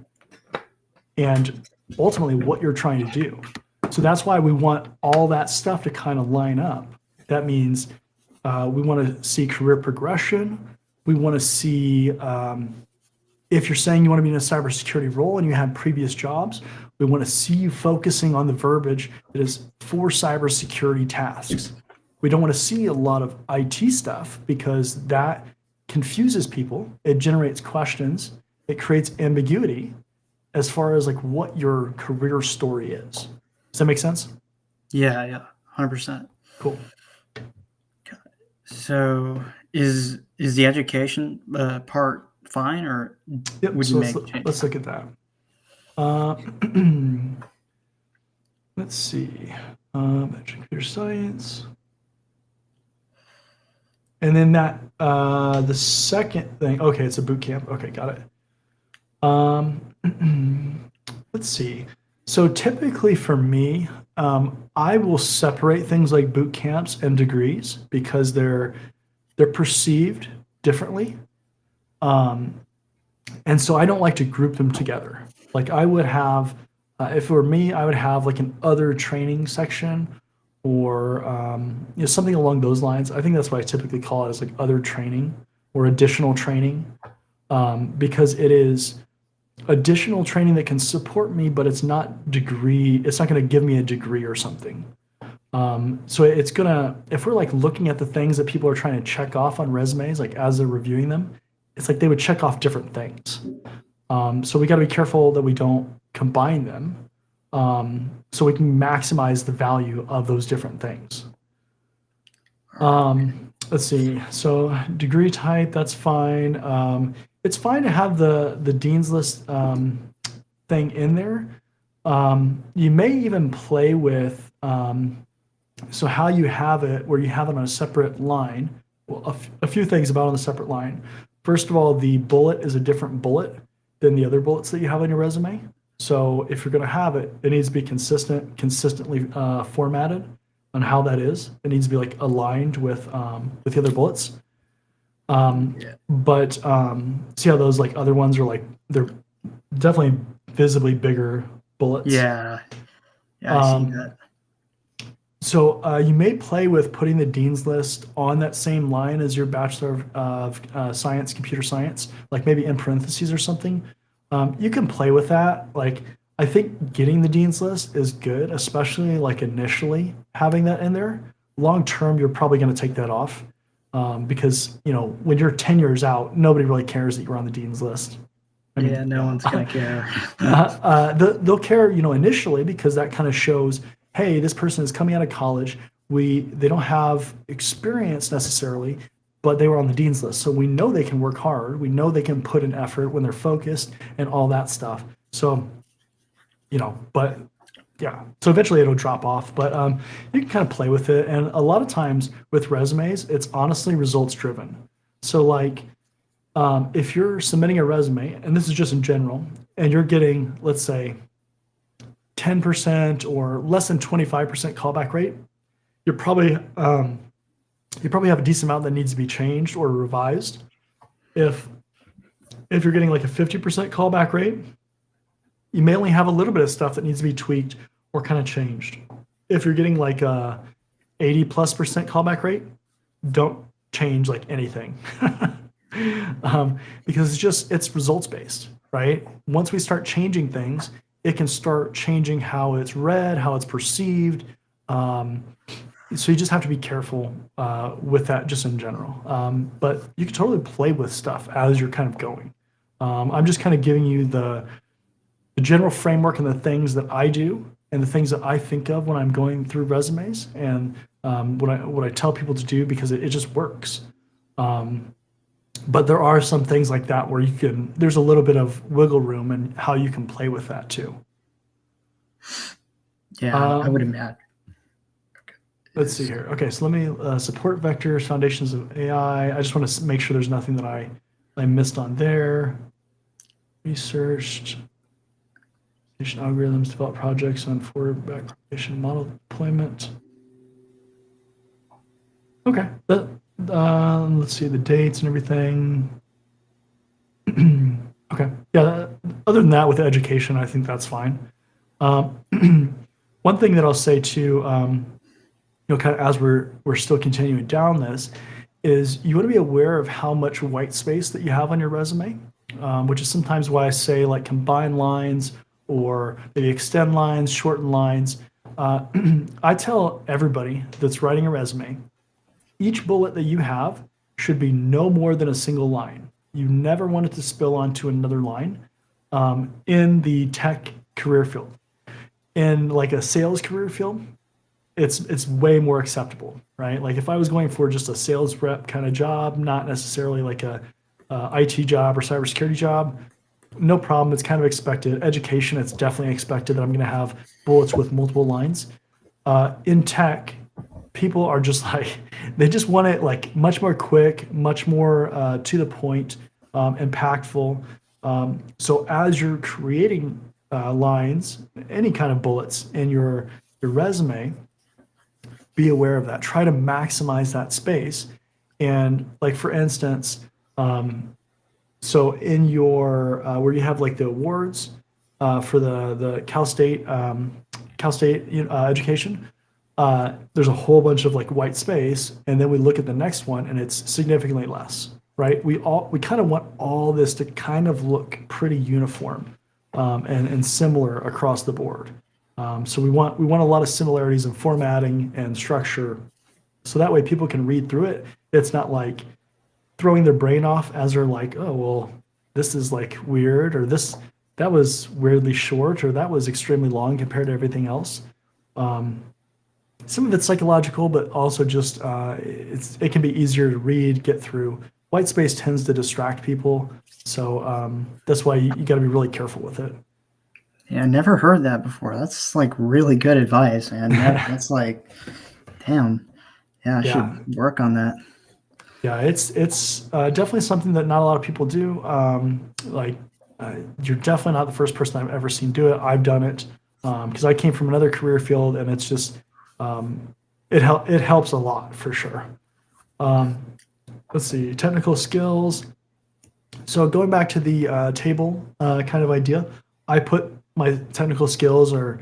and ultimately what you're trying to do. So that's why we want all that stuff to kind of line up. That means we want to see career progression. We want to see if you're saying you want to be in a cybersecurity role and you have previous jobs, we want to see you focusing on the verbiage that is for cybersecurity tasks. We don't want to see a lot of IT stuff because that confuses people. It generates questions. It creates ambiguity as far as like what your career story is. Does that make sense? Yeah, 100%. Cool. So Is the education part fine, or Yep. would you So make changes? let's look at that. Uh, let's see. Computer science. And then the second thing, okay, it's a boot camp. Okay, got it. Let's see. So typically for me, I will separate things like boot camps and degrees because they're perceived differently. And so I don't like to group them together. Like I would have, if it were me, I would have like an other training section or something along those lines. I think that's what I typically call it, as like other training or additional training, because it is additional training that can support me, but it's not degree. It's not going to give me a degree or something. So it's gonna, if we're like looking at the things that people are trying to check off on resumes, like as they're reviewing them, it's like they would check off different things. So we got to be careful that we don't combine them, so we can maximize the value of those different things. Let's see. So degree type, that's fine. It's fine to have the dean's list thing in there. You may even play with so how you have it, where you have it on a separate line. Well, a few things about on the separate line. First of all, the bullet is a different bullet than the other bullets that you have on your resume. So if you're going to have it, it needs to be consistently formatted on how that is. It needs to be like aligned with the other bullets. But see how those like other ones are like, they're definitely visibly bigger bullets. Yeah, I see that. So you may play with putting the dean's list on that same line as your Bachelor of Science, Computer Science, like maybe in parentheses or something. You can play with that. Like I think getting the dean's list is good, especially like initially having that in there. Long term, you're probably going to take that off because when you're 10 years out, nobody really cares that you're on the dean's list. No one's gonna care. They'll care, initially, because that kind of shows, hey, this person is coming out of college. They don't have experience necessarily, but they were on the dean's list. So we know they can work hard. We know they can put in effort when they're focused and all that stuff. So, but yeah, so eventually it'll drop off, but you can kind of play with it. And a lot of times with resumes, it's honestly results driven. So like, if you're submitting a resume, and this is just in general, and you're getting, let's say, 10% or less than 25% callback rate, you probably have a decent amount that needs to be changed or revised. If you're getting like a 50% callback rate, you may only have a little bit of stuff that needs to be tweaked or kind of changed. If you're getting like a 80+% callback rate, don't change like anything. Because it's results based, right? Once we start changing things, it can start changing how it's read, how it's perceived. So you just have to be careful with that just in general. But you can totally play with stuff as you're kind of going. I'm just kind of giving you the general framework and the things that I do and the things that I think of when I'm going through resumes and what I tell people to do, because it just works. But there are some things like that where there's a little bit of wiggle room and how you can play with that too. Yeah, I would imagine. Let's see here. Okay, so let me support vectors, foundations of AI. I just want to make sure there's nothing that I missed on there. Researched algorithms, develop projects on forward back propagation model deployment. Okay, let's see the dates and everything. Okay, yeah. Other than that, with education, I think that's fine. One thing that I'll say too, kind of as we're still continuing down this, is you want to be aware of how much white space that you have on your resume, which is sometimes why I say like combine lines or maybe extend lines, shorten lines. I tell everybody that's writing a resume, each bullet that you have should be no more than a single line. You never want it to spill onto another line in the tech career field. In like a sales career field, it's way more acceptable, right? Like if I was going for just a sales rep kind of job, not necessarily like a IT job or cybersecurity job, no problem. It's kind of expected. Education, it's definitely expected that I'm going to have bullets with multiple lines. In tech, people are just like they just want it like much more quick, much more to the point, impactful. So as you're creating lines, any kind of bullets in your resume, be aware of that. Try to maximize that space. And like for instance, so in your where you have like the awards for the Cal State education, there's a whole bunch of like white space, and then we look at the next one, and it's significantly less, right? We kind of want all this to kind of look pretty uniform and similar across the board. So we want a lot of similarities in formatting and structure, so that way people can read through it. It's not like throwing their brain off as they're like, oh well, this is like weird, or this that was weirdly short, or that was extremely long compared to everything else. Um, some of it's psychological, but also just it can be easier to read, get through. White space tends to distract people, so that's why you got to be really careful with it. Yeah, I never heard that before. That's like really good advice, man. That's like, damn. Yeah, I Yeah, should work on that. yeah, it's definitely something that not a lot of people do. Like you're definitely not the first person I've ever seen do it. I've done it because I came from another career field, and it's just it helps a lot for sure. Um, let's see, technical skills. So going back to the table kind of idea, I put my technical skills or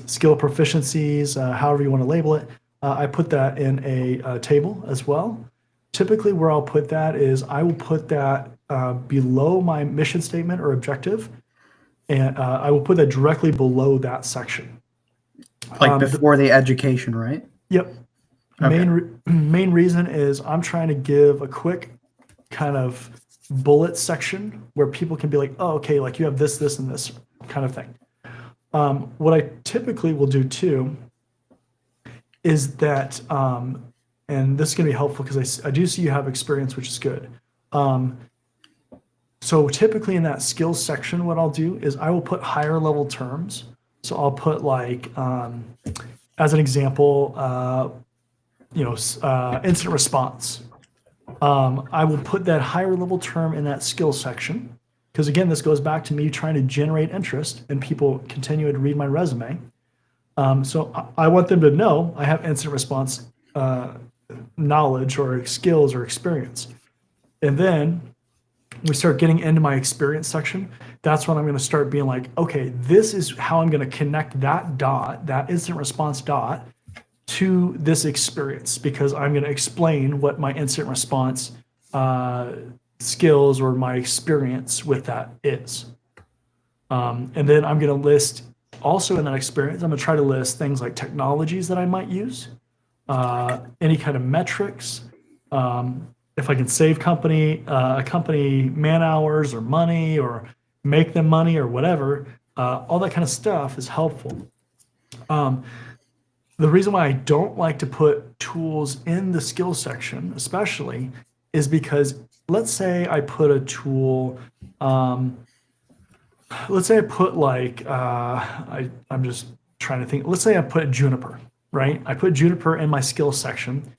skill proficiencies, however you want to label it. I put that in a table as well. Typically, where I'll put that is I will put that below my mission statement or objective, and I will put that directly below that section. Like The, before the education, right? yep. Okay. Main reason is I'm trying to give a quick kind of bullet section where people can be like, oh, okay, like you have this, this, and this kind of thing. What I typically will do too is that, and this is going to be helpful because I do see you have experience, which is good. Um, so typically in that skills section, what I'll do is I will put higher level terms. So I'll put like, as an example, incident response. I will put that higher level term in that skill section because again, this goes back to me trying to generate interest and people continue to read my resume. So I want them to know I have incident response knowledge or skills or experience. And then we start getting into my experience section. That's when I'm going to start being like, okay, this is how I'm going to connect that dot, that incident response dot, to this experience because I'm going to explain what my incident response skills or my experience with that is. And then I'm going to list also in that experience, I'm going to try to list things like technologies that I might use, any kind of metrics, if I can save a company man hours or money or make them money or whatever, all that kind of stuff is helpful. The reason why I don't like to put tools in the skill section, especially, is because let's say I put a tool, let's say I put like, I'm just trying to think, let's say I put Juniper, right? I put Juniper in my skill section,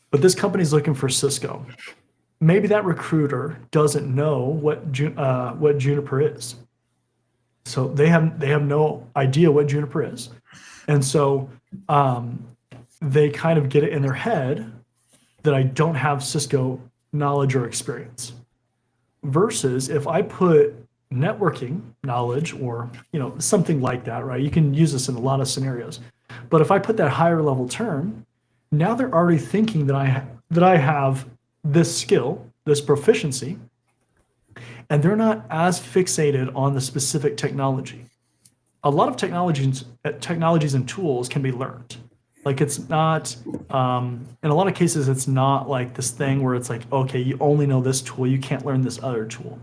but this company's looking for Cisco. Maybe that recruiter doesn't know what Juniper is. So they have no idea what Juniper is. And so they kind of get it in their head that I don't have Cisco knowledge or experience. Versus if I put networking knowledge or something like that, right? You can use this in a lot of scenarios. But if I put that higher level term, now they're already thinking that I have this skill, this proficiency, and they're not as fixated on the specific technology. A lot of technologies and tools can be learned. Like it's not, in a lot of cases, it's not like this thing where it's like, okay, you only know this tool, you can't learn this other tool.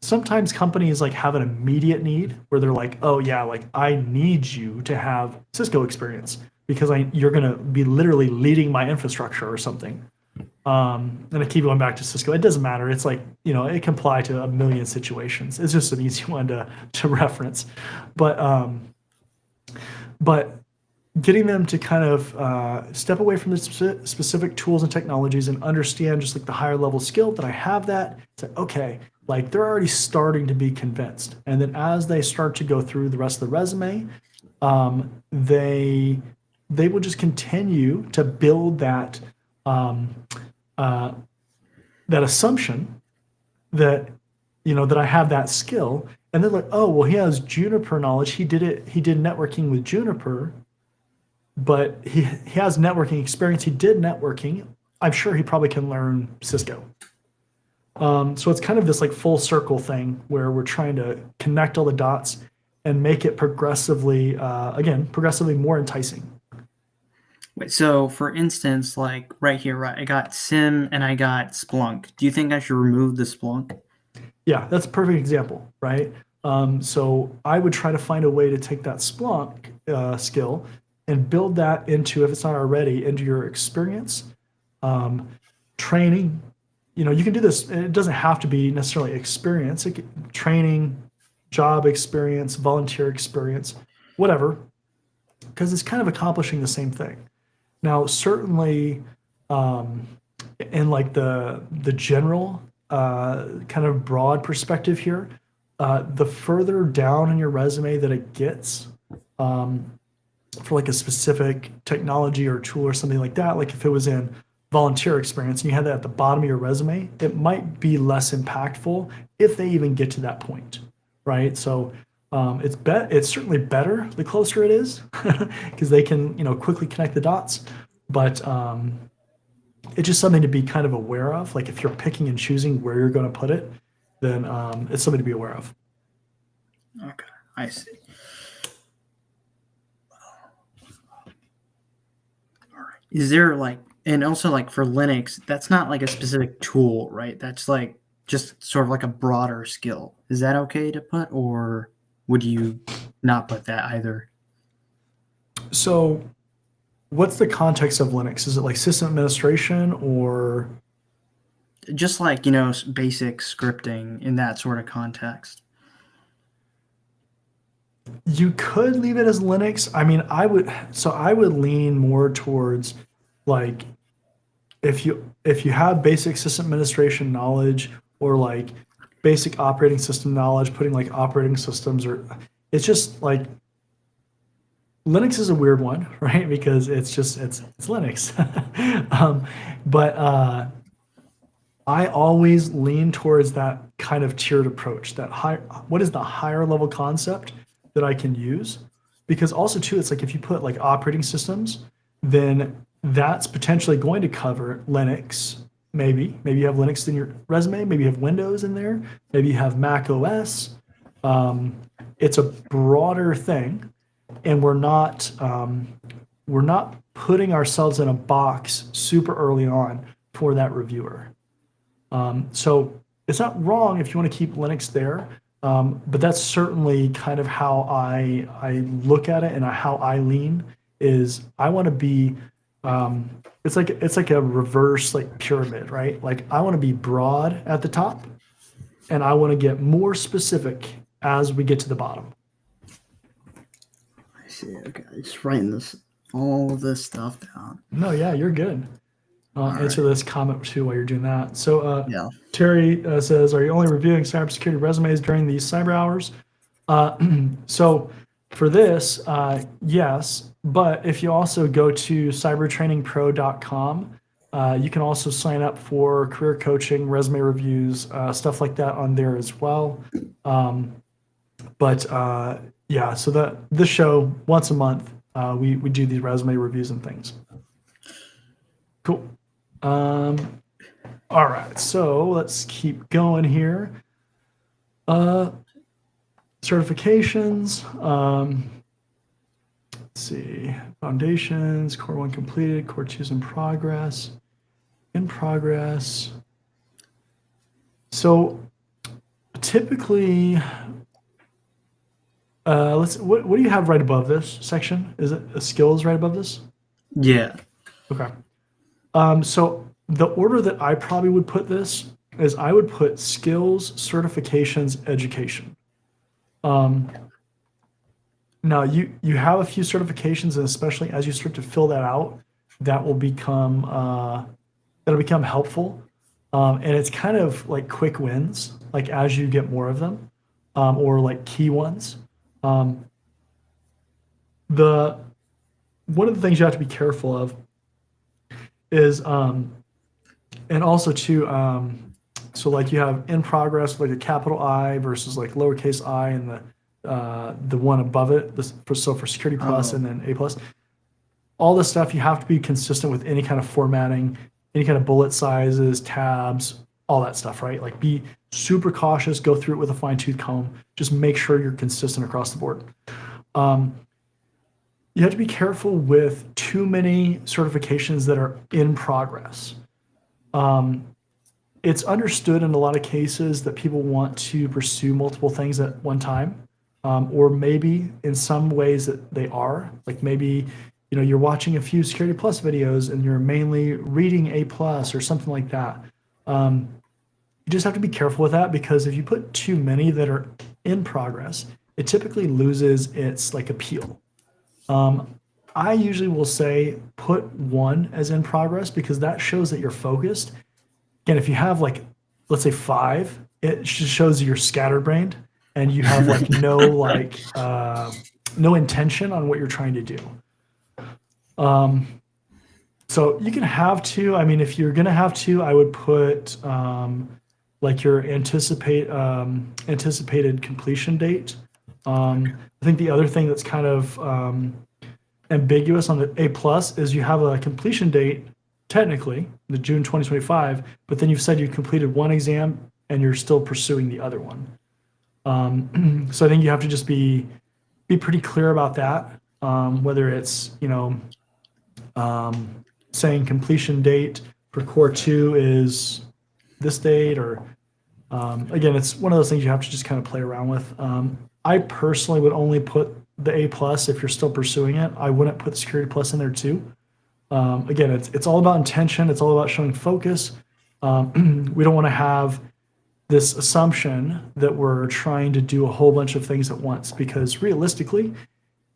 Sometimes companies like have an immediate need where they're like, oh yeah, like I need you to have Cisco experience. because you're going to be literally leading my infrastructure or something. And I keep going back to Cisco. It doesn't matter. It's like, it can apply to a million situations. It's just an easy one to reference. But getting them to kind of step away from the specific tools and technologies and understand just like the higher level skill that I have that. It's like, okay, like they're already starting to be convinced. And then as they start to go through the rest of the resume, they will just continue to build that that assumption that that I have that skill, and they're like, oh well, he has Juniper knowledge. He did networking with Juniper, but he has networking experience. He did networking. I'm sure he probably can learn Cisco. So it's kind of this like full circle thing where we're trying to connect all the dots and make it progressively more enticing. Wait, so for instance, like right here, right, I got SIM and I got Splunk. Do you think I should remove the Splunk? Yeah, that's a perfect example, right? So I would try to find a way to take that Splunk skill and build that into, if it's not already, into your experience, training. You can do this. It doesn't have to be necessarily experience. Training, job experience, volunteer experience, whatever, because it's kind of accomplishing the same thing. Now, certainly, in like the general kind of broad perspective here, the further down in your resume that it gets, for like a specific technology or tool or something like that, like if it was in volunteer experience and you had that at the bottom of your resume, it might be less impactful if they even get to that point, right? So it's certainly better the closer it is because they can quickly connect the dots, but it's just something to be kind of aware of. Like if you're picking and choosing where you're going to put it, then it's something to be aware of. Okay, I see. All right. Is there like, and also like for Linux, that's not like a specific tool, right? That's like just sort of like a broader skill. Is that okay to put, or would you not put that either? So what's the context of Linux? Is it like system administration or? Just like, basic scripting in that sort of context. You could leave it as Linux. I mean, I would lean more towards like if you have basic system administration knowledge or like basic operating system knowledge, putting like operating systems, or it's just like Linux is a weird one, right? Because it's Linux. But I always lean towards that kind of tiered approach. What is the higher level concept that I can use? Because also too, it's like if you put like operating systems, then that's potentially going to cover Linux. Maybe you have Linux in your resume. Maybe you have Windows in there. Maybe you have Mac OS. It's a broader thing, and we're not putting ourselves in a box super early on for that reviewer. So it's not wrong if you want to keep Linux there, but that's certainly kind of how I look at it and how I lean is I want to be. It's like a reverse like pyramid, right? Like I want to be broad at the top, and I want to get more specific as we get to the bottom. I see. Okay, just writing all of this stuff down. No, yeah, you're good. I'll answer this comment too while you're doing that. So Yeah. Terry says, "Are you only reviewing cybersecurity resumes during these cyber hours?" So for this, yes, but if you also go to cybertrainingpro.com, you can also sign up for career coaching, resume reviews, stuff like that on there as well. But yeah, so this show once a month, we do these resume reviews and things. Cool. All right, so let's keep going here. Certifications. Let's see. Foundations, Core 1 completed, Core 2 is in progress. In progress. So typically, What do you have right above this section? Is it skills right above this? Yeah. Okay. So the order that I probably would put this is I would put skills, certifications, education. Um, Now you have a few certifications, and especially as you start to fill that out, that will become that'll become helpful. And it's kind of like quick wins, like as you get more of them, or like key ones. Um, the One of the things you have to be careful of is, and also too, so like you have in progress like a capital I versus like lowercase I, and the one above it. So for Security Plus Oh, and then A plus, all this stuff you have to be consistent with any kind of formatting, any kind of bullet sizes, tabs, all that stuff, right? Like be super cautious, go through it with a fine tooth comb. Just make sure you're consistent across the board. Um, you have to be careful with too many certifications that are in progress. Um, it's understood in a lot of cases that people want to pursue multiple things at one time, or maybe in some ways that they are. Like maybe you're watching a few Security Plus videos and you're mainly reading A plus or something like that. Um, you just have to be careful with that, because if you put too many that are in progress, it typically loses its like appeal. Um, I usually will say put one as in progress, because that shows that you're focused. Again, if you have like, let's say five, it just shows you're scatterbrained and you have like no intention on what you're trying to do. Um, so you can have two. I mean, if you're gonna have two, I would put like your anticipated completion date. I think the other thing that's kind of ambiguous on the A plus is you have a completion date, technically the June 2025, but then you've said you completed one exam and you're still pursuing the other one. So I think you have to just be pretty clear about that. Whether it's saying completion date for core two is this date, or again, it's one of those things you have to just kind of play around with. I personally would only put the A plus if you're still pursuing it. I wouldn't put the Security Plus in there too. Again, it's all about intention. It's all about showing focus. We don't want to have this assumption that we're trying to do a whole bunch of things at once, because realistically,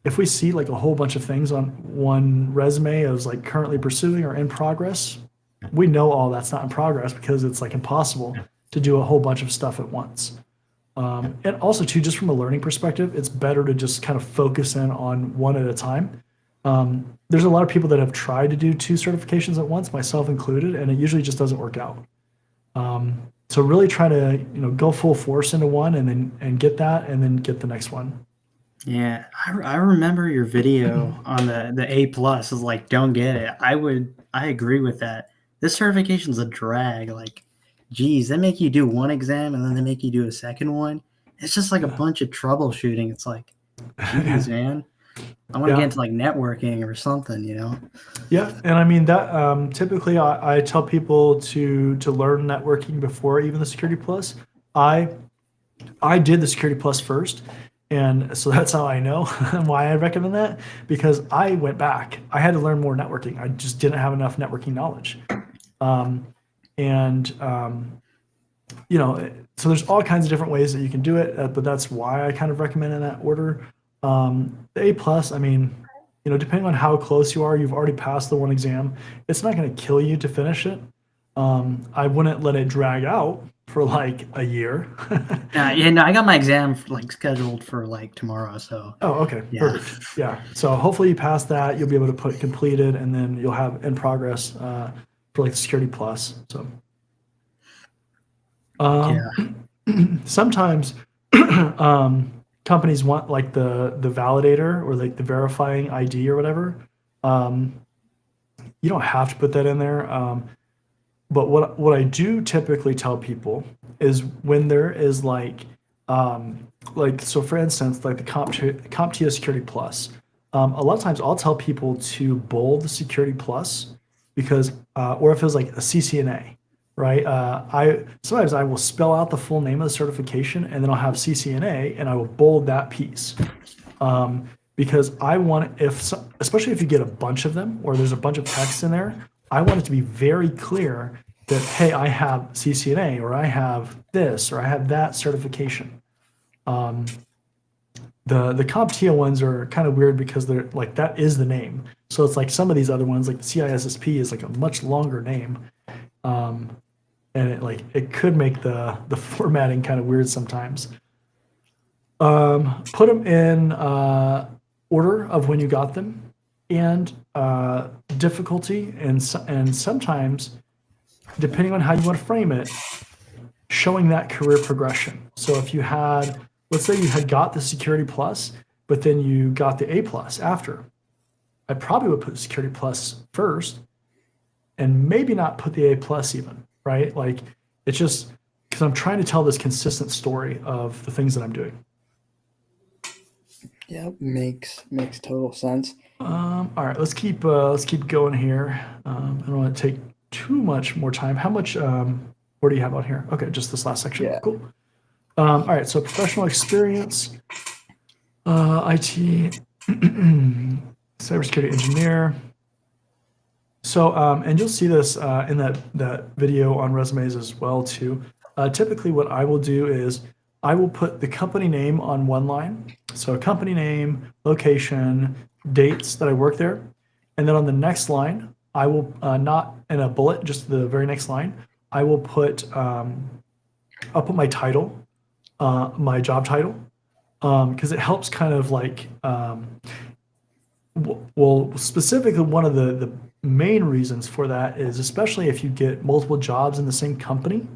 if we see like a whole bunch of things on one resume as like currently pursuing or in progress, we know all that's not in progress, because it's like impossible to do a whole bunch of stuff at once. And also too, just from a learning perspective, it's better to just kind of focus in on one at a time. There's a lot of people that have tried to do two certifications at once, myself included, and it usually just doesn't work out. So really try to go full force into one, and then get that, and then get the next one. yeah. I remember your video on the A plus is like, don't get it. I agree with that. This certification's a drag. Like, geez, they make you do one exam and then they make you do a second one. It's just like a Yeah. bunch of troubleshooting. It's like, geez, man. I want to get Yeah. into like networking or something, Yeah, and I mean that typically I tell people to learn networking before even the Security Plus. I I did the Security Plus first, and so that's how I know why I recommend that, because I went back. I had to learn more networking. I just didn't have enough networking knowledge. Um, and so there's all kinds of different ways that you can do it, but that's why I kind of recommend in that order. The A plus, I mean, depending on how close you are, you've already passed the one exam. It's not going to kill you to finish it. I wouldn't let it drag out for like a year. Yeah, no, I got my exam like scheduled for like tomorrow, so Oh, okay, yeah. perfect. Yeah, so hopefully you pass that. You'll be able to put completed, and then you'll have in progress for like the Security Plus. So Yeah. um, sometimes companies want like the validator, or like the verifying ID or whatever. Um, you don't have to put that in there. But what I do typically tell people is, when there is like so for instance, like the CompTIA Security Plus, a lot of times I'll tell people to bold the Security Plus, because or if it was like a CCNA, right? I sometimes I will spell out the full name of the certification, and then I'll have CCNA, and I will bold that piece. Because I want, especially if you get a bunch of them or there's a bunch of text in there, I want it to be very clear that, hey, I have CCNA, or I have this, or I have that certification. The CompTIA ones are kind of weird because they're like, that is the name. So it's like some of these other ones, like the CISSP is like a much longer name. And it could make the formatting kind of weird sometimes. Put them in order of when you got them, and difficulty, and sometimes, depending on how you want to frame it, showing that career progression. So if you had, let's say you had got the Security Plus, but then you got the A Plus after, I probably would put Security Plus first, and maybe not put the A Plus even, right? Like, it's just because I'm trying to tell this consistent story of the things that I'm doing. Yep, makes total sense. All right, let's keep going here. I don't want to take too much more time. How much? What do you have on here? Okay, just this last section. Yeah. Cool. All right, so professional experience, IT, cybersecurity engineer. So, and you'll see this in that video on resumes as well too. Typically, what I will do is I will put the company name on one line. So, company name, location, dates that I work there, and then on the next line, I will not in a bullet, just the very next line, I will put I'll put my title, my job title, because it helps kind of like well, specifically, one of the main reasons for that is, especially if you get multiple jobs in the same company,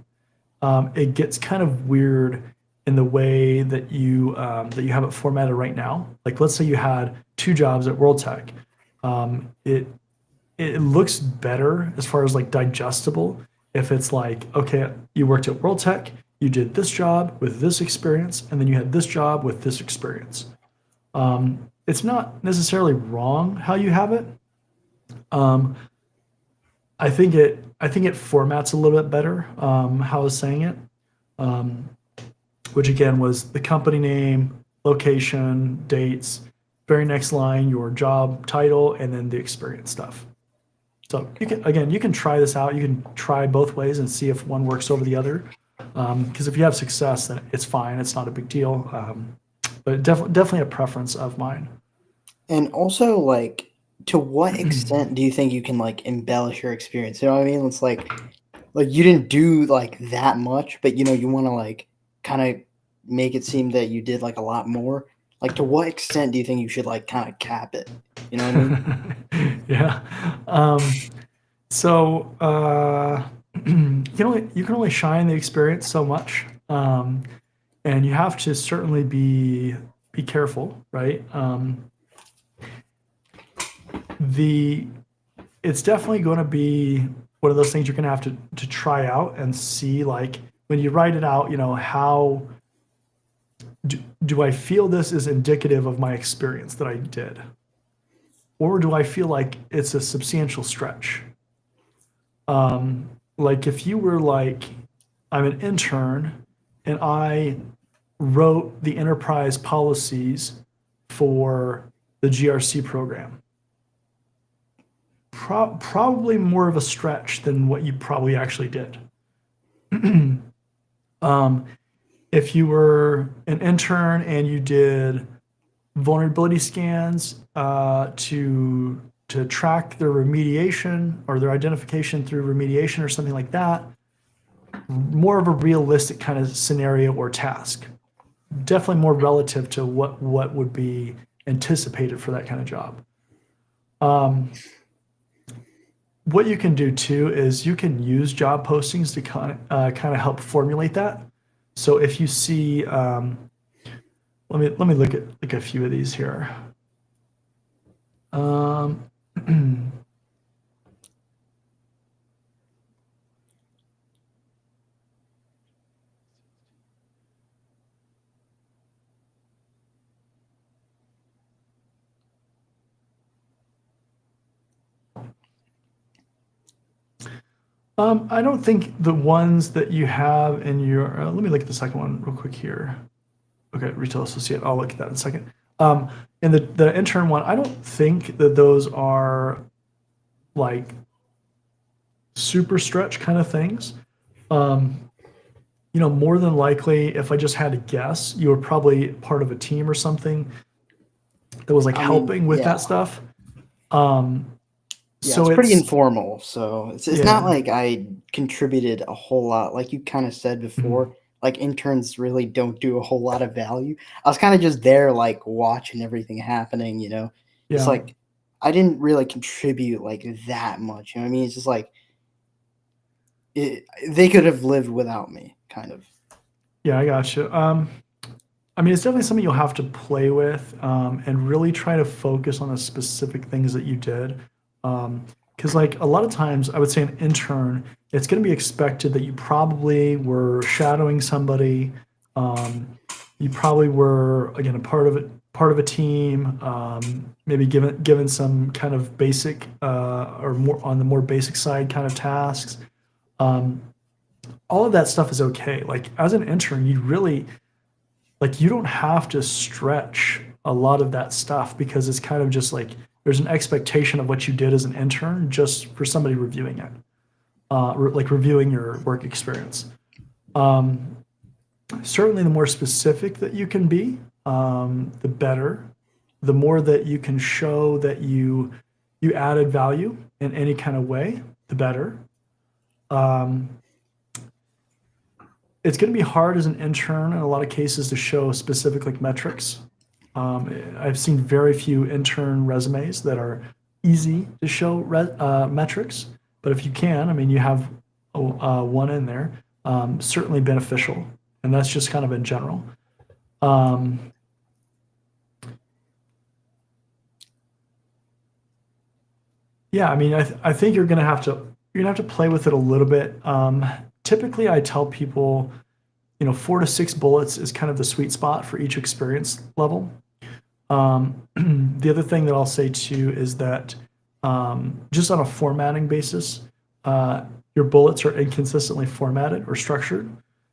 it gets kind of weird in the way that you have it formatted right now. Like, let's say you had two jobs at World Tech. It looks better as far as like digestible if it's like, okay, you worked at World Tech, you did this job with this experience, and then you had this job with this experience. It's not necessarily wrong how you have it. Um, I think it formats a little bit better. How I was saying it, um, which again was the company name, location, dates. Very next line, your job title, and then the experience stuff. So you can try this out. You can try both ways and see if one works over the other. Because if you have success, then it's fine. It's not a big deal. But definitely a preference of mine. And also, like, to what extent do you think you can like embellish your experience? You know what I mean? It's like you didn't do like that much, but you want to like kind of make it seem that you did like a lot more. Like, to what extent do you think you should like kind of cap it? You know what I mean? Yeah. So you can only shine the experience so much, and you have to certainly be careful, right? The It's definitely going to be one of those things you're going to have to try out and see, like, when you write it out, how do I feel this is indicative of my experience that I did, or do I feel like it's a substantial stretch? Like, if you were like, I'm an intern and I wrote the enterprise policies for the GRC program, probably more of a stretch than what you probably actually did. um, if you were an intern and you did vulnerability scans to track their remediation or their identification through remediation or something like that, more of a realistic kind of scenario or task. Definitely more relative to what would be anticipated for that kind of job. What you can do too is you can use job postings to kind of help formulate that. So if you see, let me look at like a few of these here. Um, I don't think the ones that you have in your, let me look at the second one real quick here. Okay, retail associate. I'll look at that in a second. And the intern one, I don't think that those are like super stretch kind of things. More than likely, if I just had to guess, you were probably part of a team or something that was like I mean, helping with yeah. that stuff. Yeah, So it's pretty it's informal. So it's not yeah. like I contributed a whole lot. Like you kind of said before, like interns really don't do a whole lot of value. I was kind of just there, like watching everything happening, Just Yeah. like I didn't really contribute like that much. You know what I mean? It's just like they could have lived without me, kind of. Yeah, I got you. I mean, it's definitely something you'll have to play with, and really try to focus on the specific things that you did. Because, like, a lot of times, I would say an intern, it's going to be expected that you probably were shadowing somebody. Um, you probably were, again, a part of a team. Maybe given some kind of basic, or more on the more basic side kind of tasks. Um, all of that stuff is okay. Like, as an intern, you really like you don't have to stretch a lot of that stuff because it's kind of just like there's an expectation of what you did as an intern just for somebody reviewing it, like reviewing your work experience. Um, Certainly, the more specific that you can be, the better. The more that you can show that you added value in any kind of way, the better. Um, it's going to be hard as an intern in a lot of cases to show specific like metrics. I've seen very few intern resumes that are easy to show metrics, but if you can, I mean, you have one in there, certainly beneficial, and that's just kind of in general. Um, yeah, I mean, I think you're gonna have to play with it a little bit. Typically, I tell people, 4 to 6 bullets is kind of the sweet spot for each experience level. The other thing that I'll say too is that just on a formatting basis, your bullets are inconsistently formatted or structured.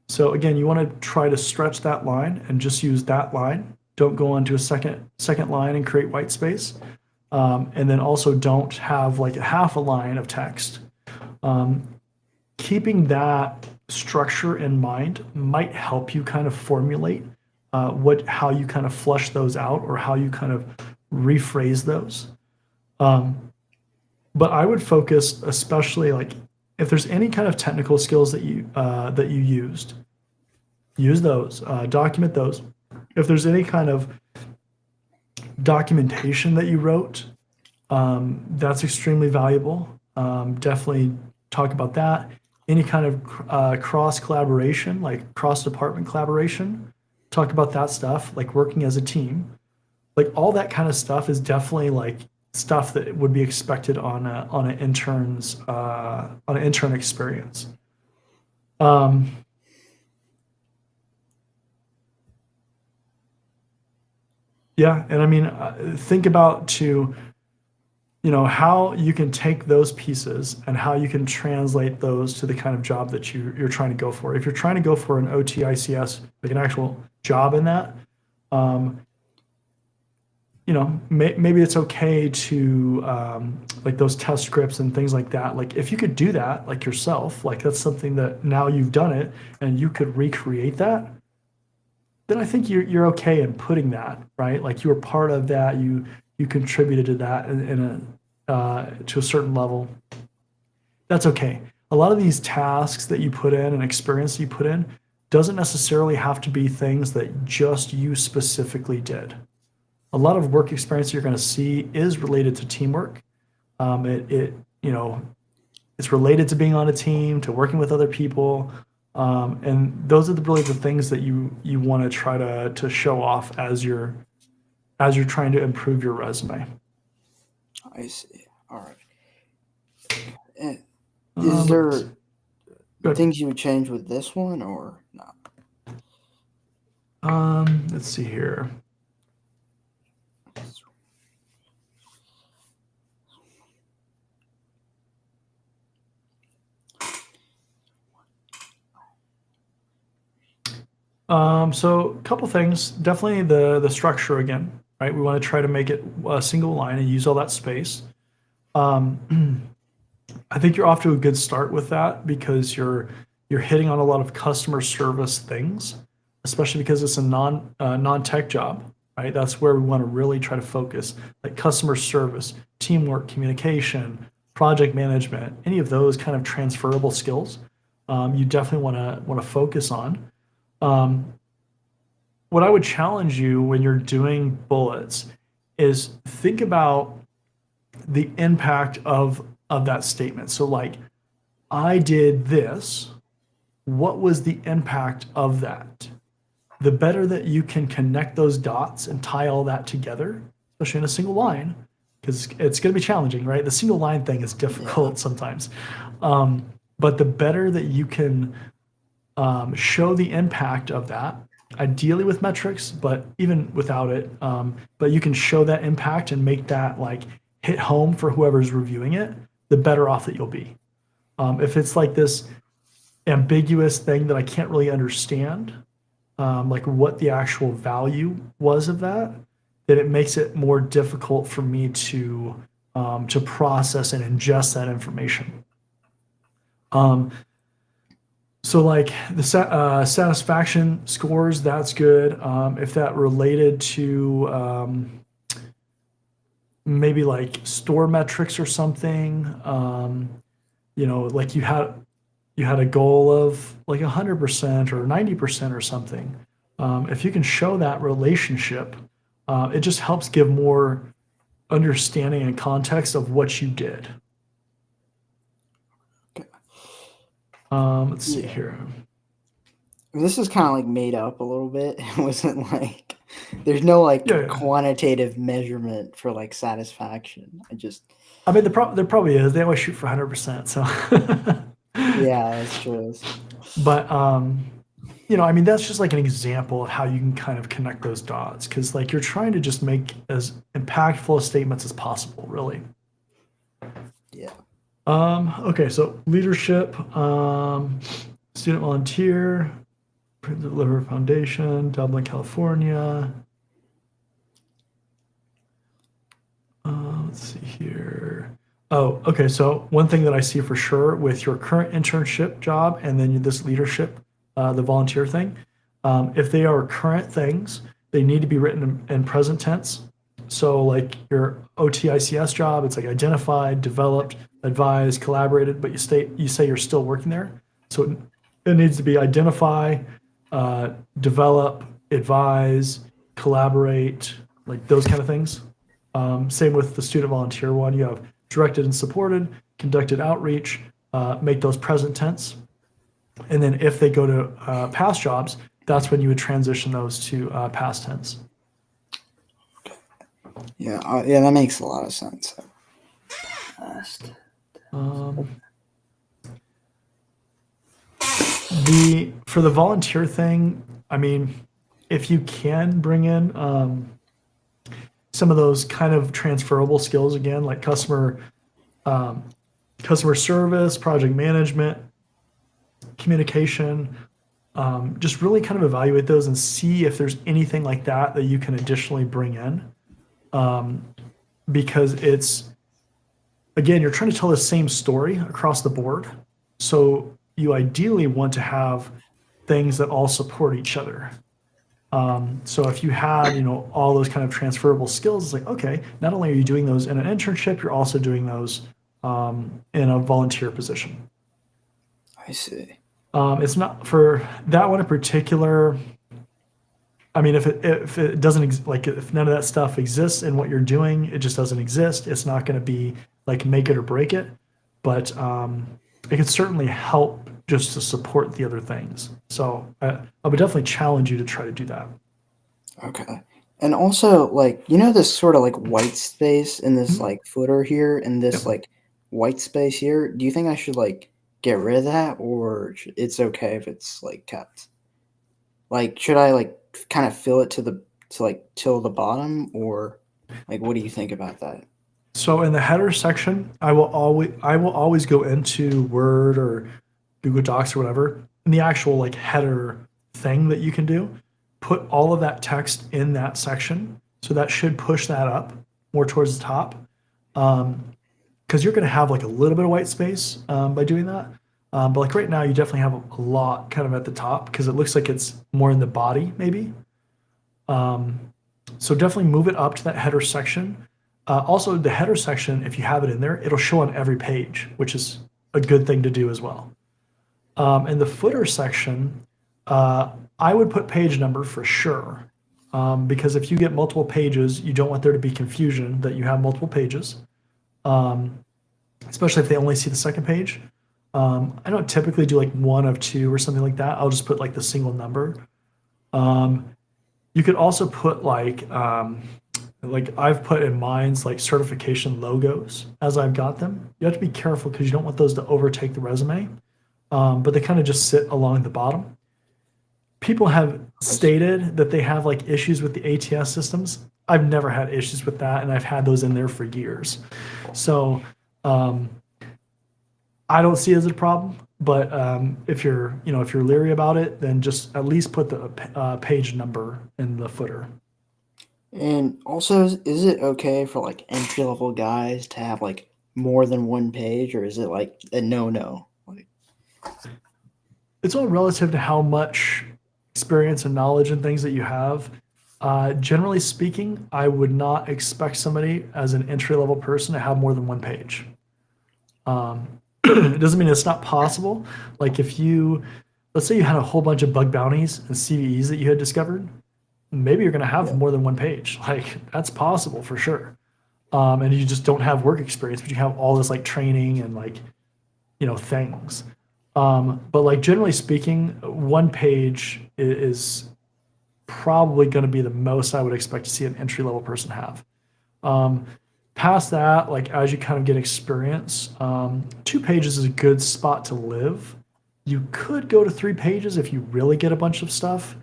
So again, you want to try to stretch that line and just use that line. Don't go onto a second line and create white space. And then also don't have like half a line of text. Um, Keeping that structure in mind might help you kind of formulate how you kind of flush those out or how you kind of rephrase those. Um, but I would focus especially like if there's any kind of technical skills that you used, use those, document those. If there's any kind of documentation that you wrote, that's extremely valuable. Definitely talk about that. Any kind of cross collaboration, like cross department collaboration, talk about that stuff, like working as a team. Like all that kind of stuff is definitely like stuff that would be expected on an intern experience. Um, yeah, and I mean, think about too, how you can take those pieces and how you can translate those to the kind of job that you're trying to go for. If you're trying to go for an OTICS, like an actual job in that, um, maybe it's okay to like those test scripts and things like that. Like if you could do that like yourself, like that's something that now you've done it and you could recreate that, then I think you're okay in putting that, right? Like you were part of that, you contributed to that in a to a certain level. That's okay. A lot of these tasks that you put in and experience you put in doesn't necessarily have to be things that just you specifically did. A lot of work experience you're going to see is related to teamwork. It it's related to being on a team, to working with other people, and those are really the things that you want to try to show off as you're trying to improve your resume. I see. All right. And is there Good. things you would change with this one or not? Let's see here. So a couple things. Definitely the structure again, right? We want to try to make it a single line and use all that space. Um, I think you're off to a good start with that because you're hitting on a lot of customer service things, especially because it's a non-tech job, right? That's where we want to really try to focus, like customer service, teamwork, communication, project management, any of those kind of transferable skills. You definitely want to focus on. Um, what I would challenge you when you're doing bullets is think about the impact of that statement. So like I did this, what was the impact of that? The better that you can connect those dots and tie all that together, especially in a single line, because it's going to be challenging, right? The single line thing is difficult sometimes. But the better that you can show the impact of that, ideally with metrics, but even without it, but you can show that impact and make that like hit home for whoever's reviewing it, the better off that you'll be. If it's like this ambiguous thing that I can't really understand, like what the actual value was of that, then it makes it more difficult for me to process and ingest that information. So like the satisfaction scores, that's good. If that related to maybe like store metrics or something, like you had a goal of like 100% or 90% or something. If you can show that relationship, it just helps give more understanding and context of what you did. Let's see here. This is kind of like made up a little bit. It wasn't like there's no like quantitative measurement for like satisfaction. I mean, there probably is. They always shoot for 100%. So yeah, that's true. But I mean, that's just like an example of how you can kind of connect those dots because like you're trying to just make as impactful statements as possible, really. Yeah. Okay, so leadership, student volunteer, deliver foundation, Dublin, California. Let's see here. Oh, okay. So one thing that I see for sure with your current internship job and then this leadership, the volunteer thing, if they are current things, they need to be written in present tense. So like your OTICS job, it's like identified, developed, advised, collaborated, but you say you're still working there. So it needs to be identify, develop, advise, collaborate, like those kind of things. Same with the student volunteer one. You have directed and supported, conducted outreach, make those present tense. And then if they go to past jobs, that's when you would transition those to past tense. Yeah, that makes a lot of sense. Past. For the volunteer thing, I mean, if you can bring in some of those kind of transferable skills again, like customer service, project management, communication, just really kind of evaluate those and see if there's anything like that that you can additionally bring in. Because again, you're trying to tell the same story across the board. So you ideally want to have things that all support each other. So if you had, all those kind of transferable skills, it's like, okay, not only are you doing those in an internship, you're also doing those in a volunteer position. I see. It's not for that one in particular. I mean, if it doesn't if none of that stuff exists in what you're doing, it just doesn't exist. It's not going to be like make it or break it, but it can certainly help just to support the other things. So I would definitely challenge you to try to do that. Okay. And also, like, this sort of like white space in this like footer here and this like white space here. Do you think I should like get rid of that, or it's okay if it's like kept? Like, should I like kind of fill it to like till the bottom, or like what do you think about that? So in the header section, I will always go into Word or Google Docs or whatever in the actual like header thing that you can do. Put all of that text in that section. So that should push that up more towards the top. Because you're going to have like a little bit of white space by doing that. But like right now, you definitely have a lot kind of at the top because it looks like it's more in the body, maybe. So definitely move it up to that header section. Also, the header section, if you have it in there, it'll show on every page, which is a good thing to do as well. In the footer section, I would put page number for sure. Because if you get multiple pages, you don't want there to be confusion that you have multiple pages, especially if they only see the second page. I don't typically do like one of two or something like that. I'll just put like the single number. You could also put like I've put in mine's like certification logos as I've got them. You have to be careful because you don't want those to overtake the resume, but they kind of just sit along the bottom. People have stated that they have like issues with the ATS systems. I've never had issues with that, and I've had those in there for years. So I don't see it as a problem. But if you're leery about it, then just at least put the page number in the footer. And also, is it okay for like entry level guys to have like more than one page, or is it like a no? Like, It's all relative to how much experience and knowledge and things that you have. Generally speaking, I would not expect somebody as an entry level person to have more than one page. It doesn't mean it's not possible. Like let's say you had a whole bunch of bug bounties and CVEs that you had discovered, maybe you're going to have more than one page. Like that's possible for sure. And you just don't have work experience, but you have all this like training and like, things. But like generally speaking, one page is probably going to be the most I would expect to see an entry level person have. Past that, like as you kind of get experience, 2 pages is a good spot to live. You could go to 3 pages if you really get a bunch of stuff,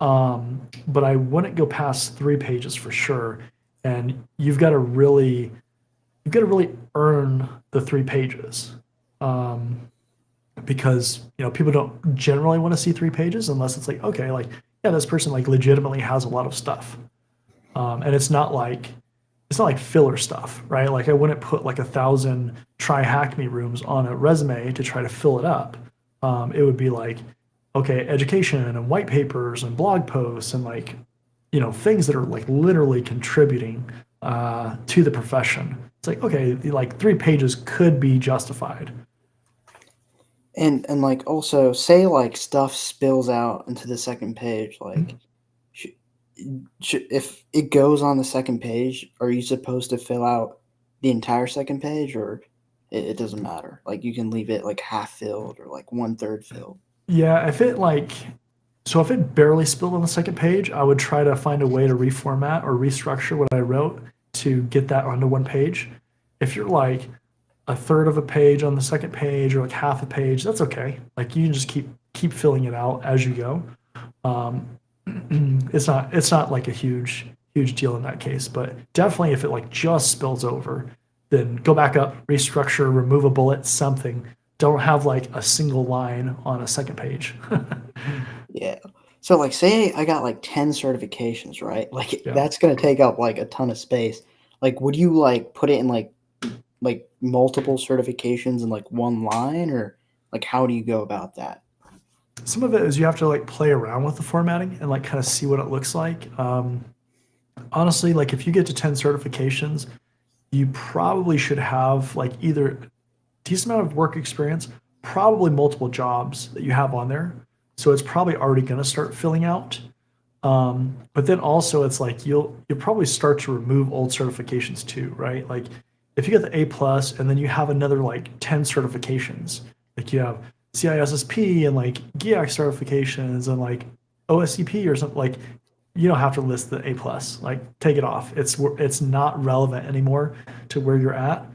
but I wouldn't go past 3 pages for sure. And you've got to really earn the 3 pages, because people don't generally want to see 3 pages unless it's like, okay, like yeah, this person like legitimately has a lot of stuff, and it's not like filler stuff, right? Like I wouldn't put like 1,000 try hack me rooms on a resume to try to fill it up. It would be like, okay, education and white papers and blog posts and like, things that are like literally contributing to the profession. It's like, okay, like 3 pages could be justified. and like also say like stuff spills out into the second page, like if it goes on the second page, are you supposed to fill out the entire second page, or it doesn't matter? Like you can leave it like half filled or like 1/3 filled. Yeah, if it barely spilled on the second page, I would try to find a way to reformat or restructure what I wrote to get that onto one page. If you're like 1/3 of a page on the second page or like half a page, that's okay. Like you can just keep filling it out as you go. It's not like a huge deal in that case, but definitely if it like just spills over, then go back up, restructure, remove a bullet, something. Don't have like a single line on a second page. Yeah. So like say I got like 10 certifications, right? Like Yeah. that's going to take up like a ton of space. Like would you like put it in like multiple certifications in like one line, or like how do you go about that? Some of it is you have to like play around with the formatting and like kind of see what it looks like. Honestly, like if you get to 10 certifications, you probably should have like either decent amount of work experience, probably multiple jobs that you have on there. So it's probably already going to start filling out. But then also it's like you'll probably start to remove old certifications too, right? Like if you get the A+ and then you have another like 10 certifications, like you have CISSP and like GIAC certifications and like OSCP or something, like you don't have to list the A+. Like take it off. It's not relevant anymore to where you're at,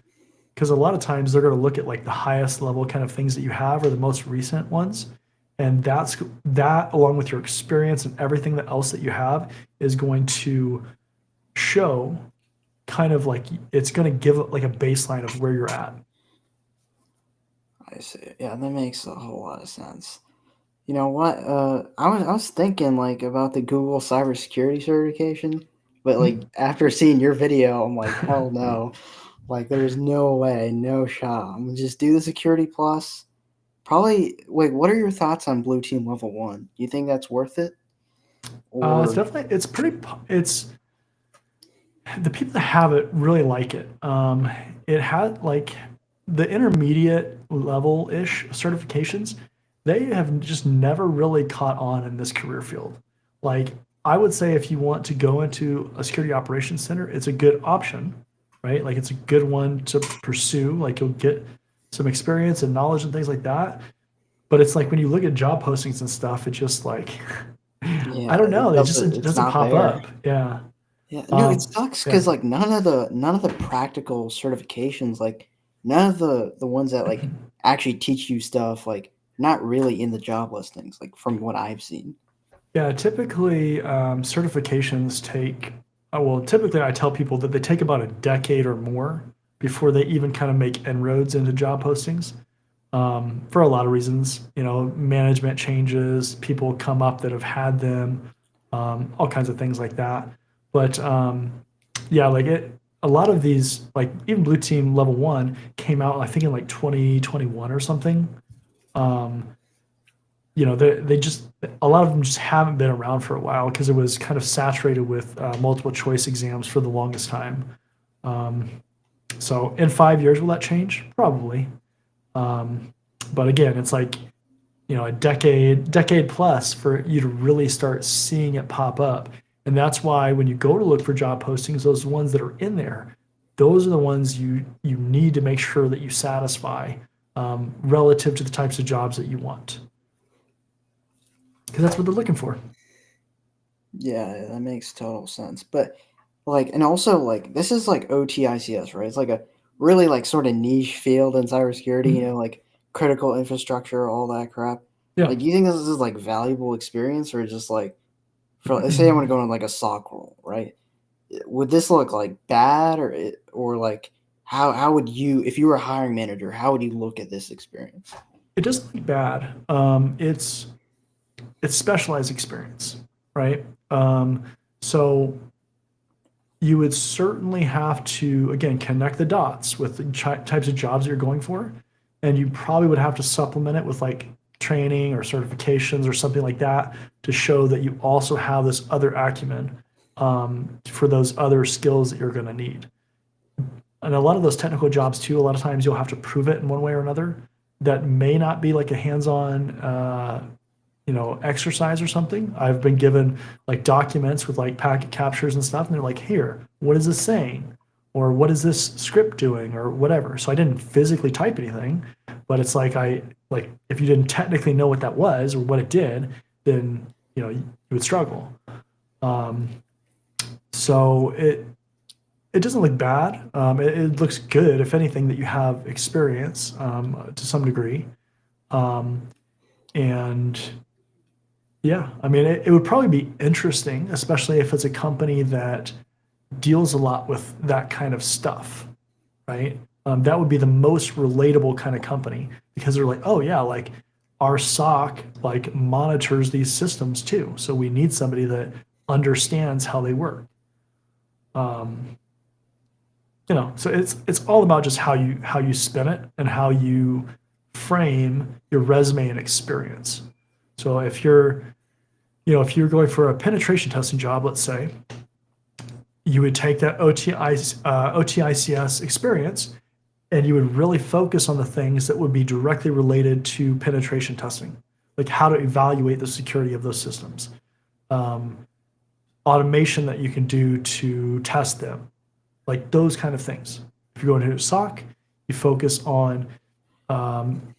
because a lot of times they're going to look at like the highest level kind of things that you have or the most recent ones, and that along with your experience and everything else that you have is going to show kind of like it's going to give like a baseline of where you're at. I see. Yeah, that makes a whole lot of sense. You know what? I was thinking like about the Google Cybersecurity certification, but like Mhm. after seeing your video, I'm like, hell no. Like there's no way, no shot. I'm gonna just do the Security Plus. Probably. Wait, what are your thoughts on Blue Team Level 1? Do you think that's worth it? It's Or definitely it's pretty it's the people that have it really like it. It had like the intermediate level ish certifications. They have just never really caught on in this career field. Like I would say, if you want to go into a security operations center, it's a good option, right? Like it's a good one to pursue. Like you'll get some experience and knowledge and things like that. But it's like when you look at job postings and stuff, it's just like I yeah, don't know. It it's doesn't not pop there. up. Yeah. Yeah, no, it Um, sucks yeah. because like none of the practical certifications, like none of the ones that like actually teach you stuff, like not really in the job listings, like from what I've seen. Yeah, typically certifications take, well, typically I tell people that they take about a decade or more before they even kind of make inroads into job postings, for a lot of reasons. Management changes, people come up that have had them, all kinds of things like that. But yeah, like a lot of these, like even Blue Team Level 1 came out, I think in like 2021 or something. Um, they just a lot of them just haven't been around for a while because it was kind of saturated with multiple choice exams for the longest time. Um, so in 5 years, will that change? Probably. Um, but again, it's like a decade plus for you to really start seeing it pop up. And that's why when you go to look for job postings, those ones that are in there, those are the ones you need to make sure that you satisfy, relative to the types of jobs that you want, because that's what they're looking for. Yeah, that makes total sense. But like, and also like this is like OTICS, right? It's like a really like sort of niche field in cybersecurity, Mhm. like critical infrastructure, all that crap. Yeah. Like, do you think this is like valuable experience or just like for let's say I want to go on like a SOC role, right? Would this look like bad or like how would you if you were a hiring manager, how would you look at this experience? It doesn't look bad. It's specialized experience, right? So you would certainly have to again connect the dots with the types of jobs that you're going for, and you probably would have to supplement it with like training or certifications or something like that to show that you also have this other acumen, for those other skills that you're going to need. And a lot of those technical jobs too, a lot of times you'll have to prove it in one way or another. That may not be like a hands-on exercise or something. I've been given like documents with like packet captures and stuff, and they're like, here, what is this saying? Or what is this script doing or whatever. So I didn't physically type anything, but it's like if you didn't technically know what that was or what it did, then you would struggle. Um, so it doesn't look bad. It looks good, if anything, that you have experience, to some degree. Um, and yeah, I mean, it would probably be interesting, especially if it's a company that deals a lot with that kind of stuff, right? That would be the most relatable kind of company because they're like, oh yeah, like our SOC like monitors these systems too, so we need somebody that understands how they work. Um, so it's all about just how you spin it and how you frame your resume and experience. So if you're going for a penetration testing job, let's say, you would take that OTICS experience and you would really focus on the things that would be directly related to penetration testing, like how to evaluate the security of those systems, um, automation that you can do to test them, like those kind of things. If you're going to SOC, you focus on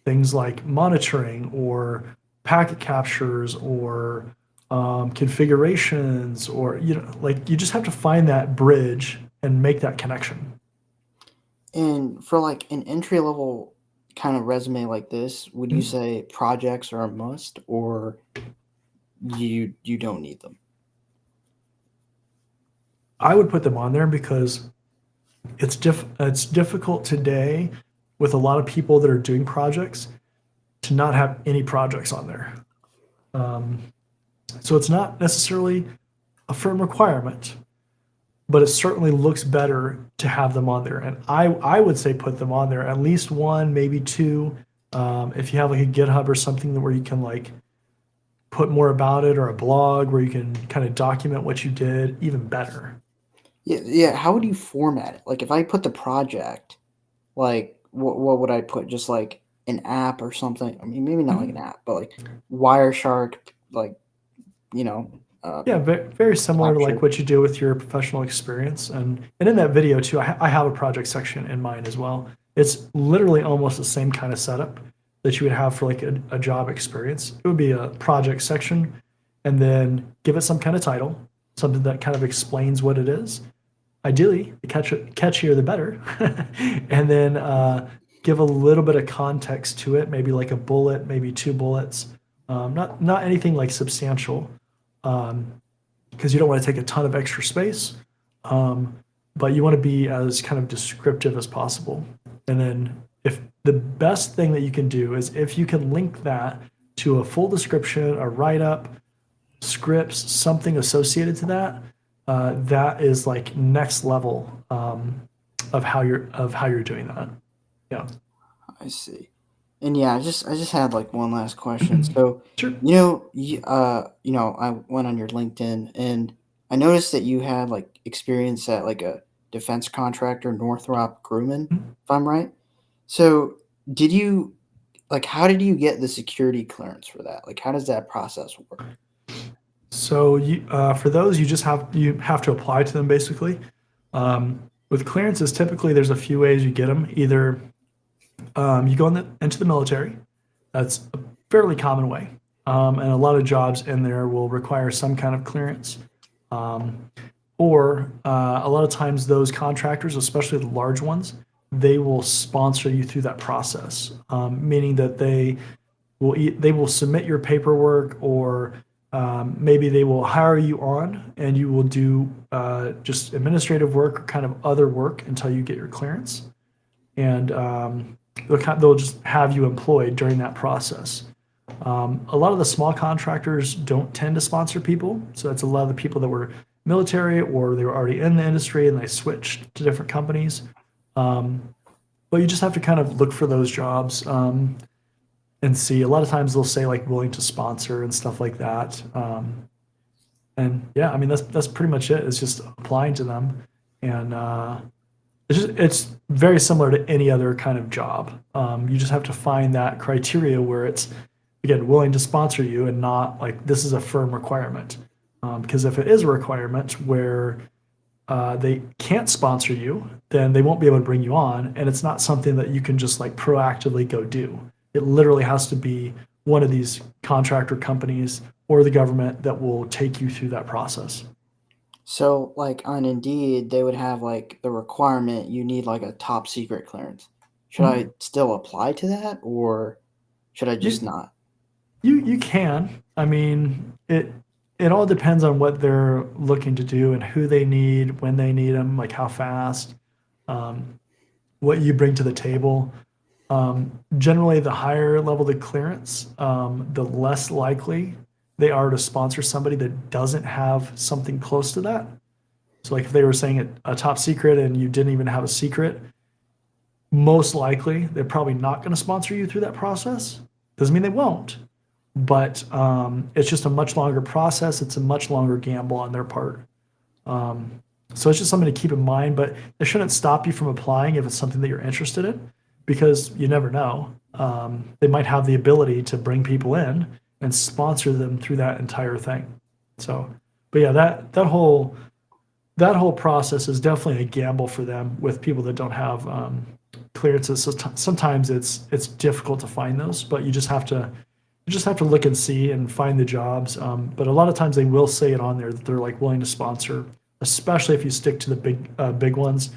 things like monitoring or packet captures or configurations, or like you just have to find that bridge and make that connection. And for like an entry level kind of resume like this, would you say projects are a must or you don't need them? I would put them on there because it's difficult today with a lot of people that are doing projects to not have any projects on there. So it's not necessarily a firm requirement, but it certainly looks better to have them on there. And I would say put them on there, at least one, maybe two. If you have like a GitHub or something where you can like put more about it, or a blog where you can kind of document what you did, even better. Yeah. How would you format it? Like if I put the project, like what would I put? Just like an app or something? I mean, maybe not like an app, but like Wireshark, like you know, uh, Yeah, very similar to like capture. what you do with your professional experience. And in that video too, I have a project section in mine as well. It's literally almost the same kind of setup that you would have for like a job experience. It would be a project section, and then give it some kind of title, something that kind of explains what it is. Ideally, the catchier the better. And then give a little bit of context to it, maybe like a bullet, maybe two bullets. Not anything like substantial, because you don't want to take a ton of extra space, um, but you want to be as kind of descriptive as possible. And then, if the best thing that you can do is if you can link that to a full description, a write up, scripts, something associated to that, that is like next level, of how you're doing that. Yeah. I see. And yeah, I just had like one last question. So, Sure. I went on your LinkedIn and I noticed that you had like experience at like a defense contractor, Northrop Grumman, if I'm right. So, did you how did you get the security clearance for that? Like, how does that process work? So for those, you have to apply to them basically. With clearances, typically there's a few ways you get them. Either you go into the military. That's a fairly common way, and a lot of jobs in there will require some kind of clearance. Um, or a lot of times those contractors, especially the large ones, they will sponsor you through that process, meaning that they will submit your paperwork, or maybe they will hire you on and you will do just administrative work or kind of other work until you get your clearance. And they'll just have you employed during that process. A lot of the small contractors don't tend to sponsor people, so that's a lot of the people that were military or they were already in the industry and they switched to different companies. Um, but you just have to kind of look for those jobs, and see. A lot of times they'll say like willing to sponsor and stuff like that. And yeah, I mean that's pretty much it. It's just applying to them, and it's very similar to any other kind of job. You just have to find that criteria where it's, again, willing to sponsor you and not like this is a firm requirement. Because if it is a requirement where they can't sponsor you, then they won't be able to bring you on, and it's not something that you can just like proactively go do. It literally has to be one of these contractor companies or the government that will take you through that process. So, like on Indeed, they would have like the requirement you need like a top secret clearance. Should I Mhm. still apply to that or should I just You not? you can. I mean, it all depends on what they're looking to do and who they need, when they need them, like how fast, um, what you bring to the table. Generally, the higher level the clearance, the less likely they are to sponsor somebody that doesn't have something close to that. So, like if they were saying a top secret and you didn't even have a secret, most likely they're probably not going to sponsor you through that process. Doesn't mean they won't, but it's just a much longer process. It's a much longer gamble on their part. Um, so it's just something to keep in mind, but it shouldn't stop you from applying if it's something that you're interested in, because you never know. They might have the ability to bring people in and sponsor them through that entire thing. So, but yeah, that whole process is definitely a gamble for them with people that don't have clearances. So sometimes it's difficult to find those, but you just have to look and see and find the jobs. But a lot of times they will say it on there that they're like willing to sponsor, especially if you stick to the big ones,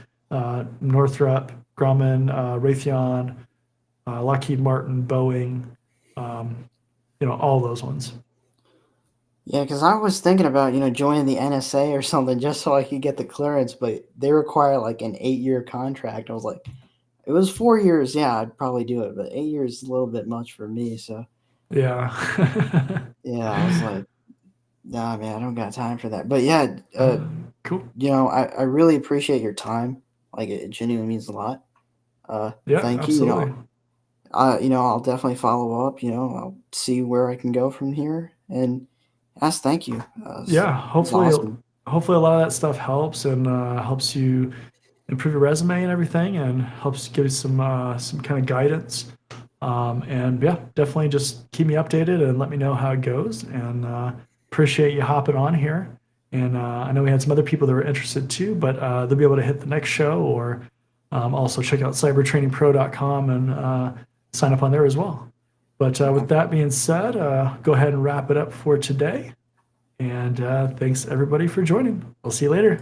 Northrop Grumman, Raytheon, Lockheed Martin, Boeing, um, all those ones. Yeah, because I was thinking about, joining the NSA or something just so I could get the clearance, but they require like an 8-year contract. I was like, it was 4 years, yeah, I'd probably do it, but 8 years is a little bit much for me. So Yeah. Yeah, I was like, nah, man, I don't got time for that. But yeah, Cool. I really appreciate your time. Like it genuinely means a lot. Yeah, Thank you. absolutely. I'll definitely follow up. I'll see where I can go from here. And thank you. Yeah, It's awesome. hopefully a lot of that stuff helps and helps you improve your resume and everything, and helps give you some kind of guidance. And yeah, definitely just keep me updated and let me know how it goes. And appreciate you hopping on here. And I know we had some other people that were interested too, but they'll be able to hit the next show, or also check out cybertrainingpro.com and sign up on there as well. But with Okay. that being said, go ahead and wrap it up for today. And thanks everybody for joining. I'll see you later.